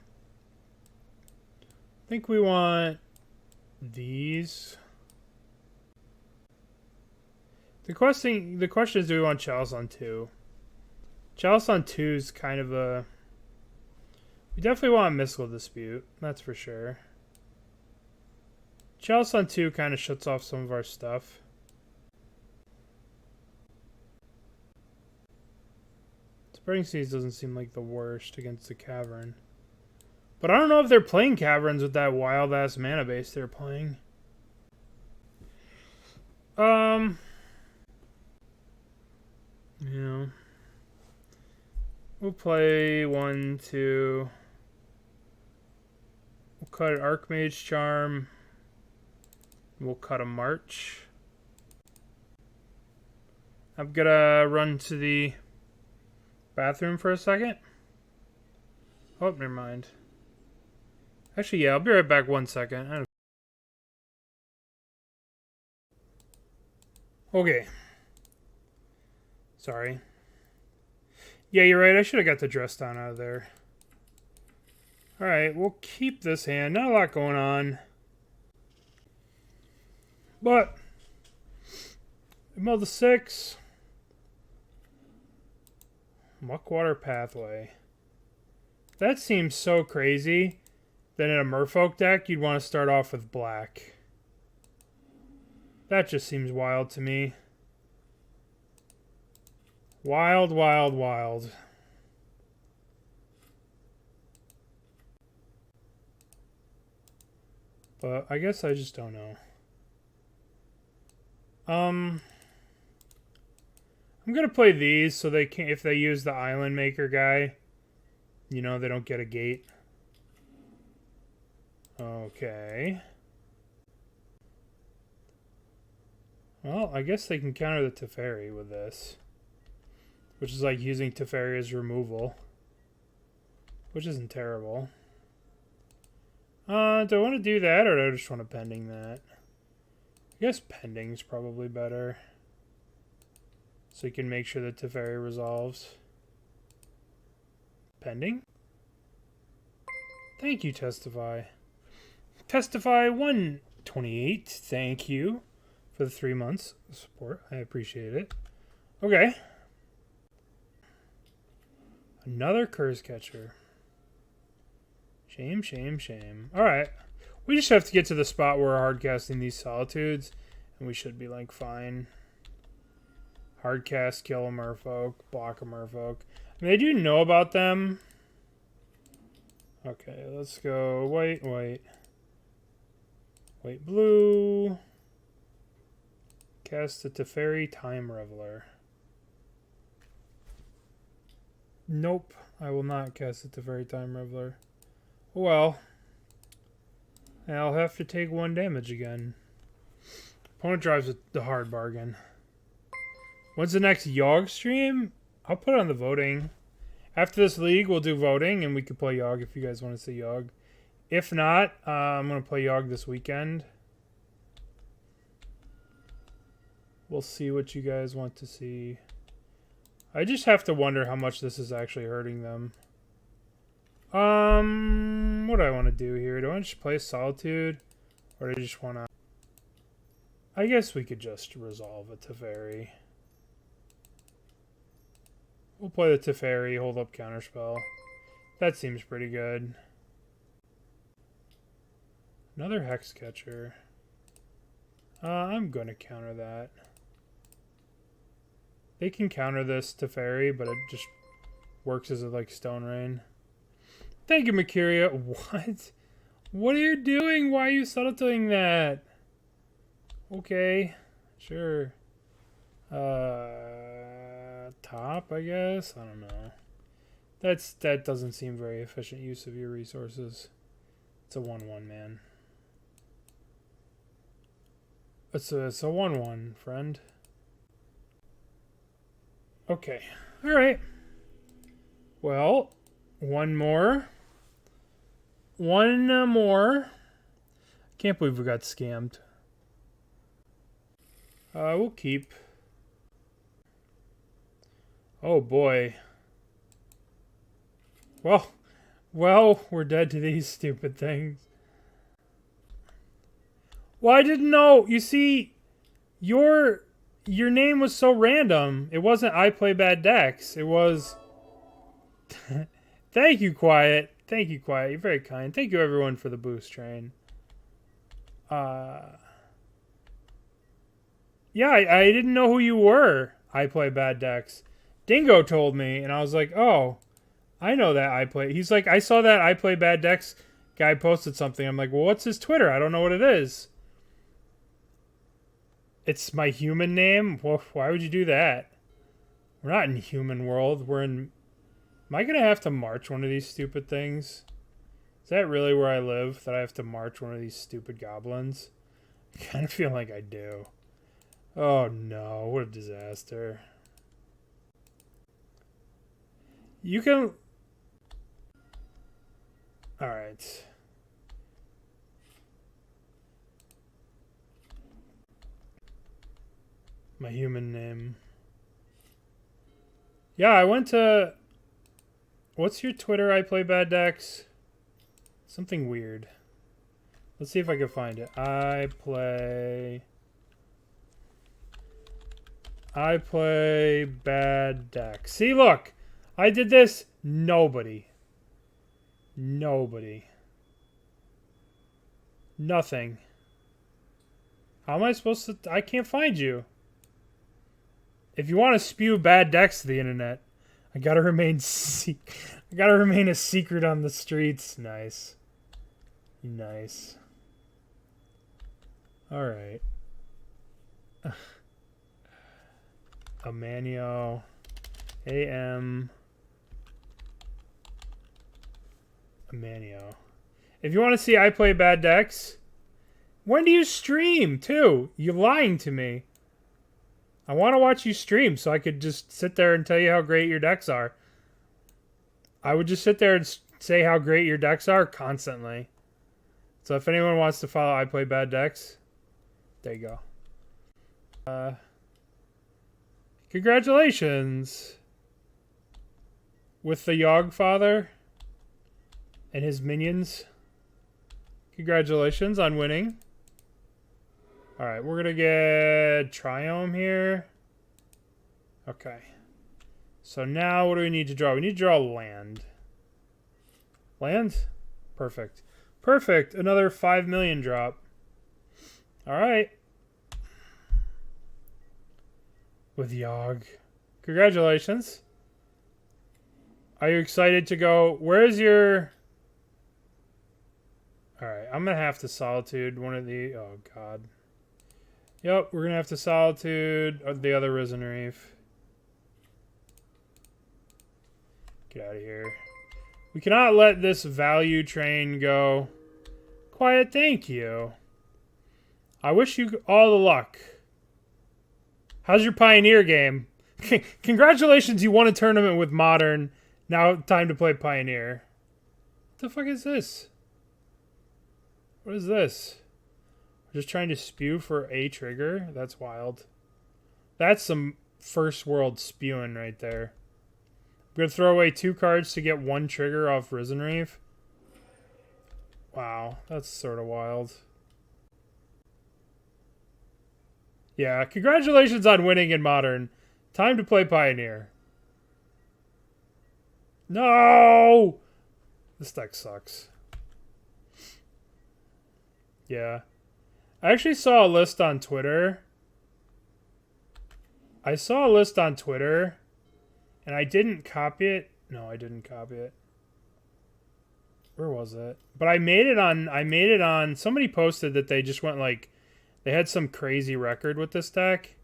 I think we want these. The question is, do we want Chalice on 2? Chalice on 2 is kind of a... We definitely want Mystical Dispute, that's for sure. Chalice on 2 kind of shuts off some of our stuff. Spreading Seas doesn't seem like the worst against the Cavern. But I don't know if they're playing Caverns with that wild-ass mana base they're playing. You know. We'll play 1, 2. We'll cut an Archmage Charm. We'll cut a March. I'm gonna run to the bathroom for a second. Oh, never mind. Actually, yeah, I'll be right back 1 second. Okay. Sorry. Yeah, you're right. I should have got the dress down out of there. Alright, we'll keep this hand. Not a lot going on. But mill the 6. Muckwater Pathway. That seems so crazy that in a merfolk deck you'd want to start off with black. That just seems wild to me. Wild, wild, wild. But I guess I just don't know. I'm gonna play these so they can, if they use the Island Maker guy, you know, they don't get a gate. Okay. Well, I guess they can counter the Teferi with this. Which is like using Teferi as removal. Which isn't terrible. Do I want to do that, or do I just want to pending that? I guess pending's probably better. So you can make sure that Teferi resolves. Pending? Thank you, Testify. Testify 128. Thank you for the 3 months of support. I appreciate it. Okay. Another Curse Catcher. Shame, shame, shame. Alright. We just have to get to the spot where we're hardcasting these Solitudes, and we should be, like, fine. Hardcast, kill a merfolk, block a merfolk. I mean, I do know about them. Okay, let's go white, white. White, blue. Cast the Teferi Time Raveler. Nope, I will not cast the Teferi Time Raveler. Well, I'll have to take 1 damage again. Opponent drives the hard bargain. When's the next Yogg stream? I'll put it on the voting. After this league, we'll do voting, and we can play Yogg if you guys want to see Yogg. If not, I'm going to play Yogg this weekend. We'll see what you guys want to see. I just have to wonder how much this is actually hurting them. What do I want to do here? Do I want to just play Solitude? Or do I just want to... I guess we could just resolve a Teferi. We'll play the Teferi, hold up Counterspell. That seems pretty good. Another Hex Catcher. I'm going to counter that. They can counter this Teferi, but it just works as a, like, Stone Rain. Thank you, Mercuria. What? What are you doing? Why are you subtling that? Okay. Sure. Top, I guess? I don't know. That doesn't seem very efficient use of your resources. It's a 1-1, man. It's a 1-1, friend. Okay. Alright. Well, one more. One more. Can't believe we got scammed. We'll keep. Oh boy. Well, we're dead to these stupid things. Well, I didn't know. You see, your name was so random. It wasn't I play bad decks. It was... Thank you, Quiet. Thank you, Quiet. You're very kind. Thank you, everyone, for the boost train. Yeah, I didn't know who you were. I play bad decks. Dingo told me, and I was like, oh, I know that I play. He's like, I saw that I play bad decks guy posted something. I'm like, well, what's his Twitter? I don't know what it is. It's my human name? Well, why would you do that? We're not in human world. We're in... Am I going to have to march one of these stupid things? Is that really where I live? That I have to march one of these stupid goblins? I kind of feel like I do. Oh no, what a disaster. You can... Alright. My human name. Yeah, I went to... What's your Twitter? I play bad decks. Something weird. Let's see if I can find it. I play bad decks. See, look. I did this. Nobody. Nothing. How am I supposed to... I can't find you. If you want to spew bad decks to the internet, I gotta remain I gotta remain a secret on the streets. Nice. Nice. Alright. Amanio. AM. Amanio. If you want to see I play bad decks, when do you stream, too? You're lying to me. I want to watch you stream so I could just sit there and tell you how great your decks are. I would just sit there and say how great your decks are constantly. So if anyone wants to follow I Play Bad Decks, there you go. Congratulations with the Yogg father and his minions. Congratulations on winning. Alright, we're going to get Triome here. Okay. So now what do we need to draw? We need to draw land. Land? Perfect. Perfect. Another 5 million drop. Alright. With Yogg. Congratulations. Are you excited to go? Where's your... Alright, I'm going to have to Solitude one of the... Oh, God. Yep, we're going to have to Solitude the other Risen Reef. Get out of here. We cannot let this value train go. Quiet, thank you. I wish you all the luck. How's your Pioneer game? Congratulations, you won a tournament with Modern. Now time to play Pioneer. What the fuck is this? What is this? We're just trying to spew for a trigger? That's wild. That's some first world spewing right there. I'm going to throw away 2 cards to get 1 trigger off Risen Reef. Wow, that's sort of wild. Yeah, congratulations on winning in Modern. Time to play Pioneer. No! This deck sucks. Yeah. I actually saw a list on Twitter. And I didn't copy it. No, I didn't copy it. Where was it? But I made it on somebody posted that they just went like they had some crazy record with this deck.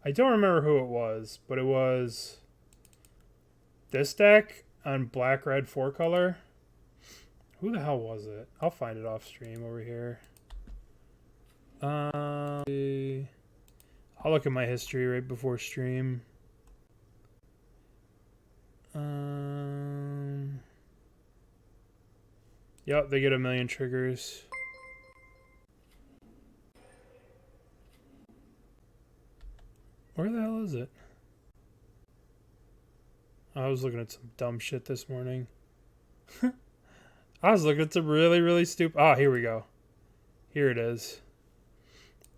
I don't remember who it was, but it was this deck on black red 4-color. Who the hell was it? I'll find it off stream over here. I'll look at my history right before stream. Yep, they get 1,000,000 triggers. Where the hell is it? I was looking at some dumb shit this morning. I was looking at some really, really stupid... Oh, here we go. Here it is.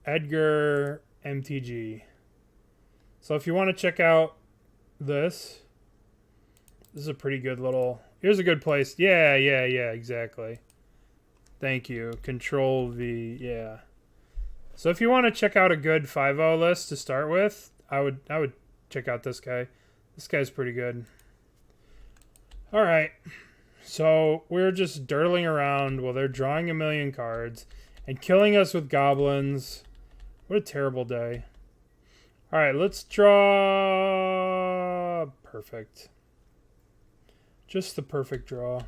Edgar MTG. So if you want to check out this is a pretty good little... Here's a good place. Yeah, exactly. Thank you. Control V, yeah. So if you want to check out a good 5-0 list to start with, I would check out this guy. This guy's pretty good. All right. So we're just dirtling around while they're drawing 1,000,000 cards and killing us with goblins. What a terrible day. All right, let's draw. Perfect. Just the perfect draw.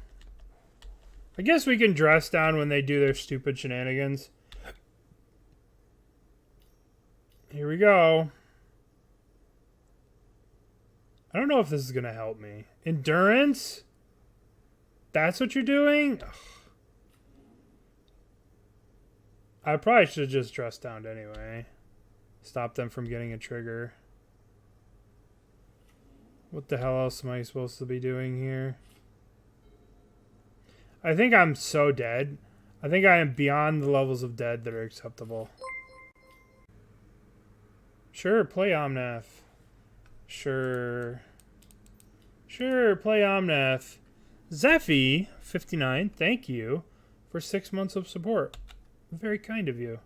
I guess we can dress down when they do their stupid shenanigans. Here we go. I don't know if this is going to help me. Endurance? That's what you're doing? Ugh. I probably should have just dressed down anyway. Stop them from getting a trigger. What the hell else am I supposed to be doing here? I think I'm so dead. I think I am beyond the levels of dead that are acceptable. Sure, play Omnath. Sure, play Omnath. Zephy, 59, thank you for 6 months of support. Very kind of you.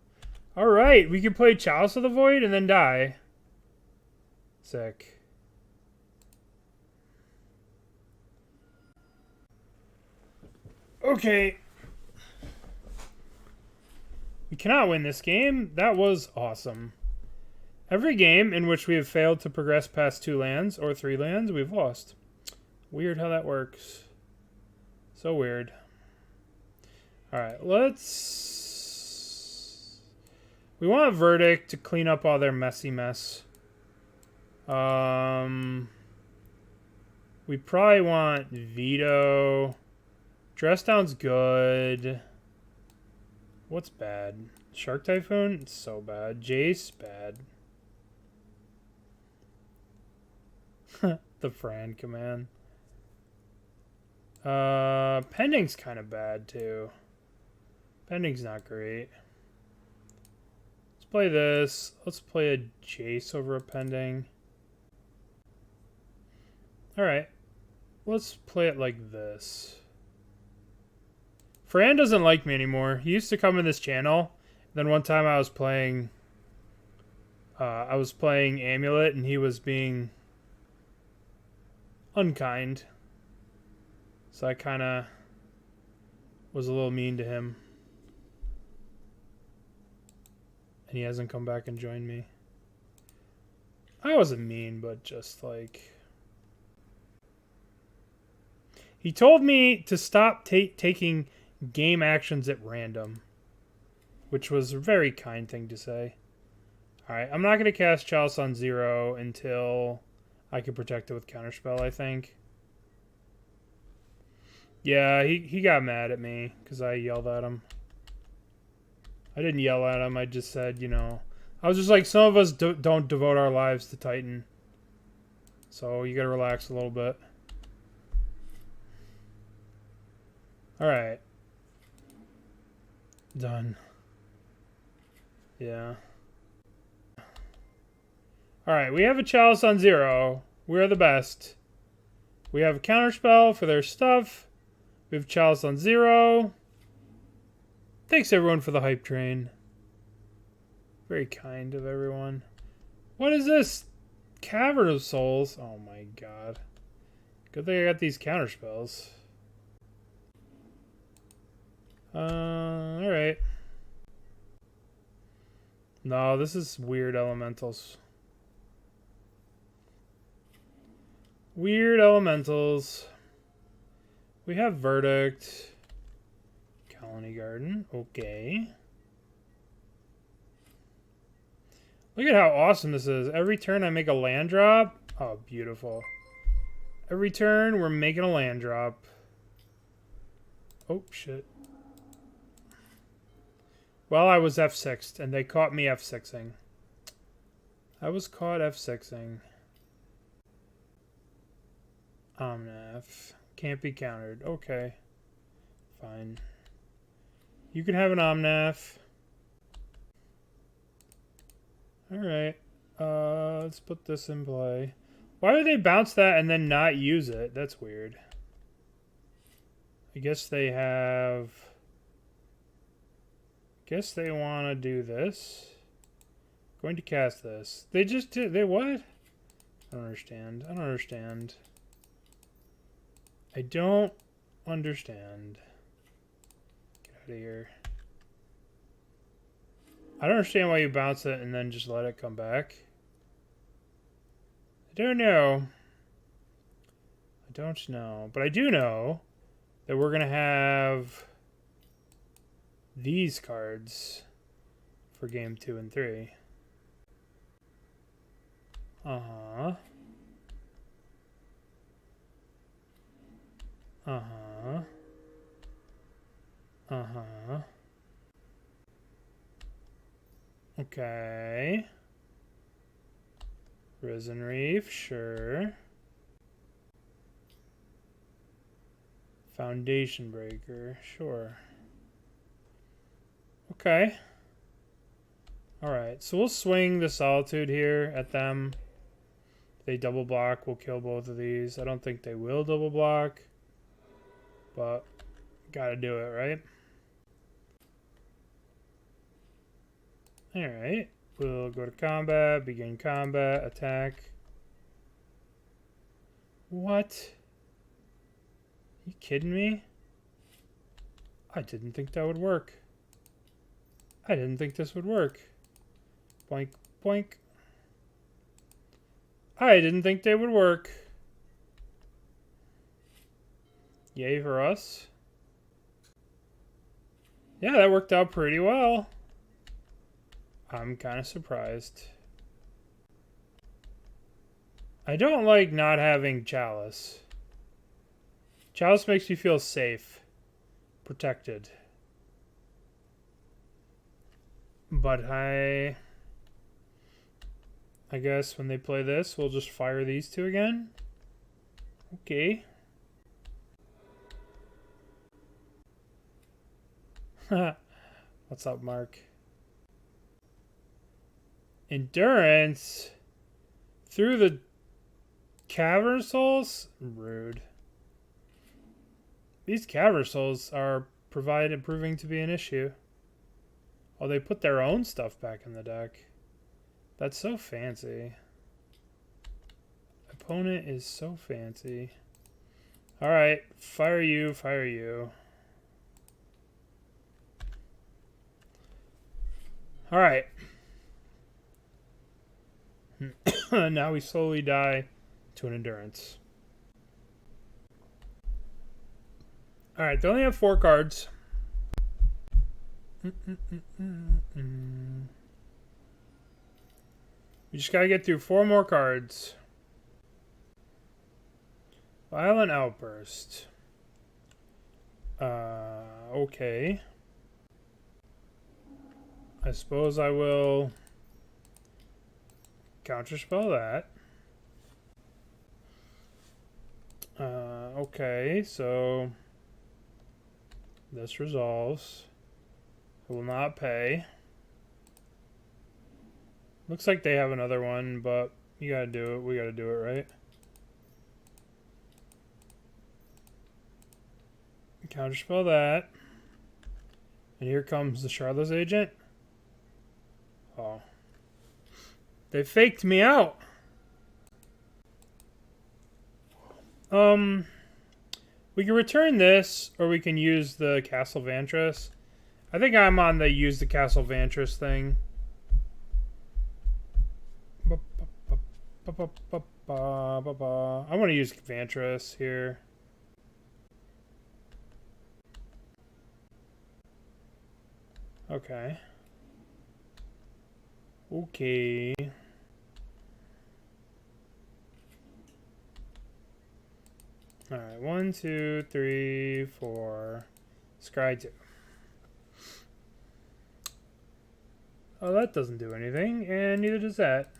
All right, we can play Chalice of the Void and then die. Sick. Okay. We cannot win this game. That was awesome. Every game in which we have failed to progress past 2 lands or 3 lands, we've lost. Weird how that works. So weird. Alright, let's... We want Verdict to clean up all their messy mess. We probably want Veto. Dress Down's good. What's bad? Shark Typhoon? It's so bad. Jace? Bad. The Fran command. Pending's kind of bad too. Pending's not great. Let's play this. Let's play a Jace over a Pending. Alright. Let's play it like this. Fran doesn't like me anymore. He used to come in this channel. Then one time I was playing Amulet and he was being unkind. So I kind of was a little mean to him. And he hasn't come back and joined me. I wasn't mean, but just like... He told me to stop taking game actions at random. Which was a very kind thing to say. Alright, I'm not going to cast Chalice on 0 until I can protect it with Counterspell, I think. Yeah, he got mad at me because I yelled at him. I didn't yell at him. I just said, you know, I was just like, some of us don't devote our lives to Titan. So you gotta relax a little bit. Alright. Done. Yeah. Alright, we have a Chalice on 0. We're the best. We have a Counterspell for their stuff. We have Chalice on 0. Thanks everyone for the hype train. Very kind of everyone. What is this? Cavern of Souls. Oh my god. Good thing I got these counterspells. Alright. No, this is weird elementals. Weird elementals. We have Verdict. Colony Garden. Okay. Look at how awesome this is. Every turn I make a land drop. Oh, beautiful. Every turn we're making a land drop. Oh, shit. Well, I was F6'd and they caught me F6'ing. I was caught F6'ing. Omnath. Can't be countered. Okay. Fine. You can have an Omnath. Alright. Let's put this in play. Why would they bounce that and then not use it? That's weird. I guess they have... Guess they want to do this. Going to cast this. They just did... They what? I don't understand. I don't understand. I don't understand. Get out of here. I don't understand why you bounce it and then just let it come back. I don't know. I don't know. But I do know that we're going to have these cards for game 2 and 3. Uh-huh. Uh-huh. Uh-huh. Okay. Risen Reef, sure. Foundation Breaker, sure. Okay. Alright, so we'll swing the Solitude here at them. If they double block, we'll kill both of these. I don't think they will double block. But, gotta do it, right? Alright, we'll go to combat, begin combat, attack. What? You kidding me? I didn't think that would work. I didn't think this would work. Boink, boink. I didn't think they would work. Yay for us. Yeah, that worked out pretty well. I'm kind of surprised. I don't like not having Chalice. Chalice makes me feel safe. Protected. But I guess when they play this, we'll just fire these two again. Okay. What's up, Mark? Endurance through the Cavern Souls? Rude. These Cavern Souls are proving to be an issue. Oh, they put their own stuff back in the deck. That's so fancy. Opponent is so fancy. Alright, fire you, fire you. Alright. Now we slowly die to an endurance. Alright, they only have 4 cards. We just gotta get through 4 more cards. Violent Outburst. Okay. I suppose I will counterspell that. Okay, so this resolves. I will not pay. Looks like they have another one, but you gotta do it. We gotta do it, right? Counterspell that. And here comes the Charlotte's Agent. Oh. They faked me out. We can return this, or we can use the Castle Vantress. I think I'm on the use the Castle Vantress thing. I want to use Vantress here. Okay. Okay. Alright, 1, 2, 3, 4. Scry 2. Oh, that doesn't do anything, and neither does that.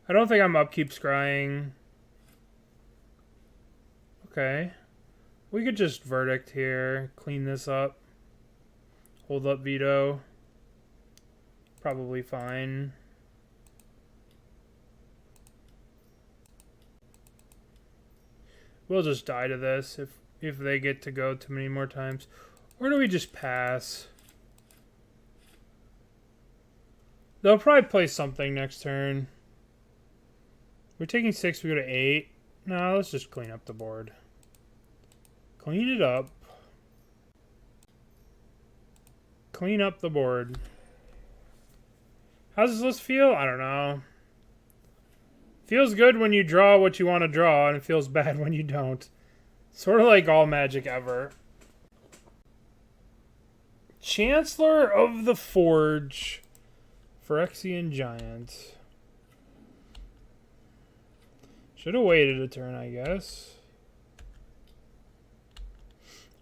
I don't think I'm upkeep scrying. Okay. We could just verdict here, clean this up. Hold up veto. Probably fine. We'll just die to this if they get to go too many more times. Or do we just pass? They'll probably play something next turn. We're taking 6, we go to 8. No, let's just clean up the board. Clean it up. Clean up the board. How does this list feel? I don't know. Feels good when you draw what you want to draw, and it feels bad when you don't. Sort of like all Magic ever. Chancellor of the Forge. Phyrexian Giant. Should have waited a turn, I guess.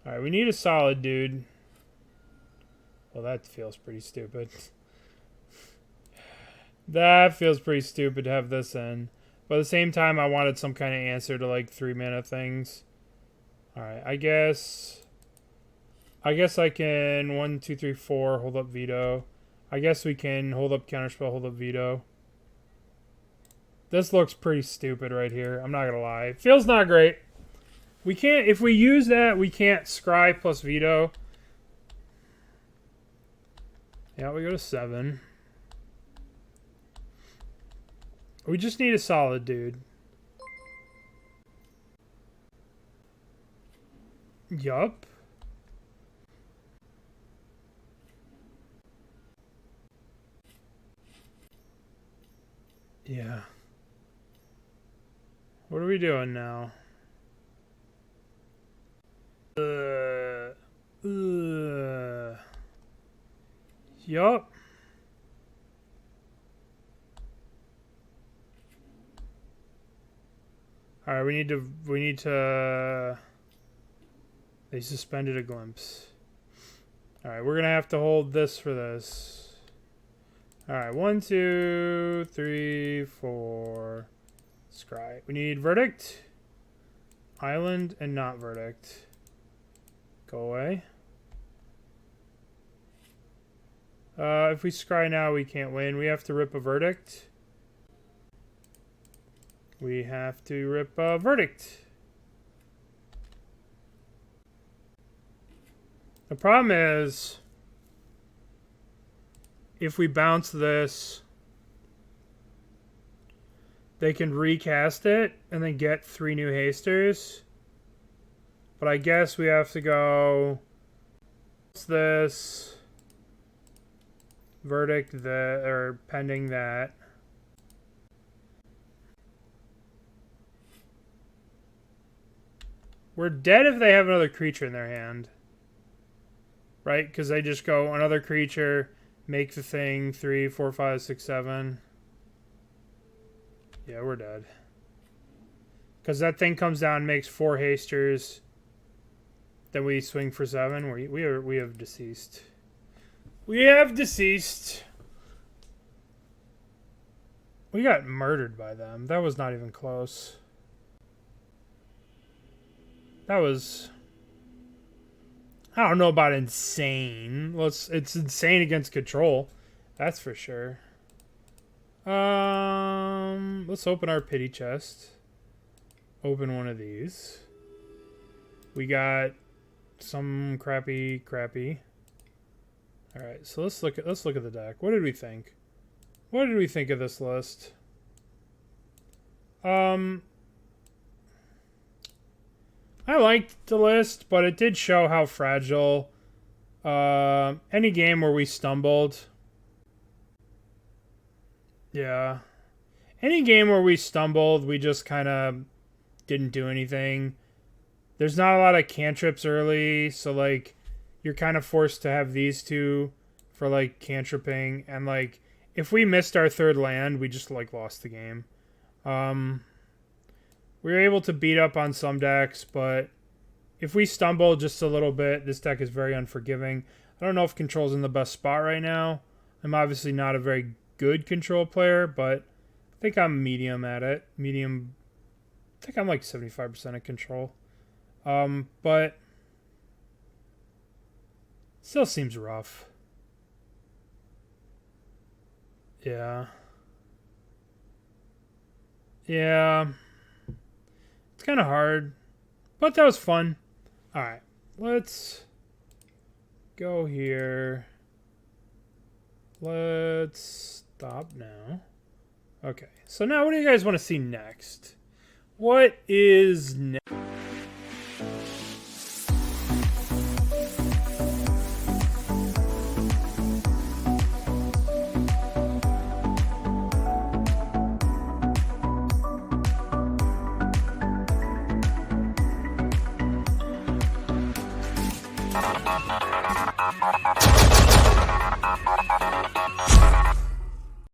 Alright, we need a solid dude. Well, that feels pretty stupid. That feels pretty stupid to have this in. But at the same time, I wanted some kind of answer to like 3-mana things. Alright, I guess I can 1, 2, 3, 4 hold up veto. I guess we can hold up counterspell, hold up veto. This looks pretty stupid right here. I'm not gonna lie. It feels not great. We can't, if we use that, we can't scry plus veto. Yeah, we go to 7. We just need a solid dude. Yup. Yeah. What are we doing now? Yup. Alright, we need to they suspended a glimpse. Alright, we're gonna have to hold this for this. Alright, 1, 2, 3, 4. Scry. We need verdict, island, and not verdict. Go away. If we scry now, we can't win. We have to rip a verdict. We have to rip a verdict. The problem is, if we bounce this, they can recast it and then get 3 new hasters. But I guess we have to go this, verdict that, or pending that. We're dead if they have another creature in their hand. Right? Because they just go another creature, make the thing 3, 4, 5, 6, 7. Yeah, we're dead. Because that thing comes down, makes 4 hasters. Then we swing for 7. We have deceased. We have deceased. We got murdered by them. That was not even close. That was... I don't know about insane. Well, it's insane against control. That's for sure. Let's open our pity chest. Open one of these. We got some crappy. All right, so let's look at the deck. What did we think? What did we think of this list? I liked the list, but it did show how fragile. Any game where we stumbled. Yeah. Any game where we stumbled, we just kind of didn't do anything. There's not a lot of cantrips early, so like you're kind of forced to have these two for like cantripping, and like if we missed our third land, we just like lost the game. We were able to beat up on some decks, but if we stumble just a little bit, this deck is very unforgiving. I don't know if control's in the best spot right now. I'm obviously not a very good control player, but I think I'm medium at it. Medium. I think I'm like 75% of control. But still seems rough. Yeah. Yeah. It's kind of hard, but that was fun. All right, let's go here. Let's stop now. Okay, so now what do you guys want to see next? What is next?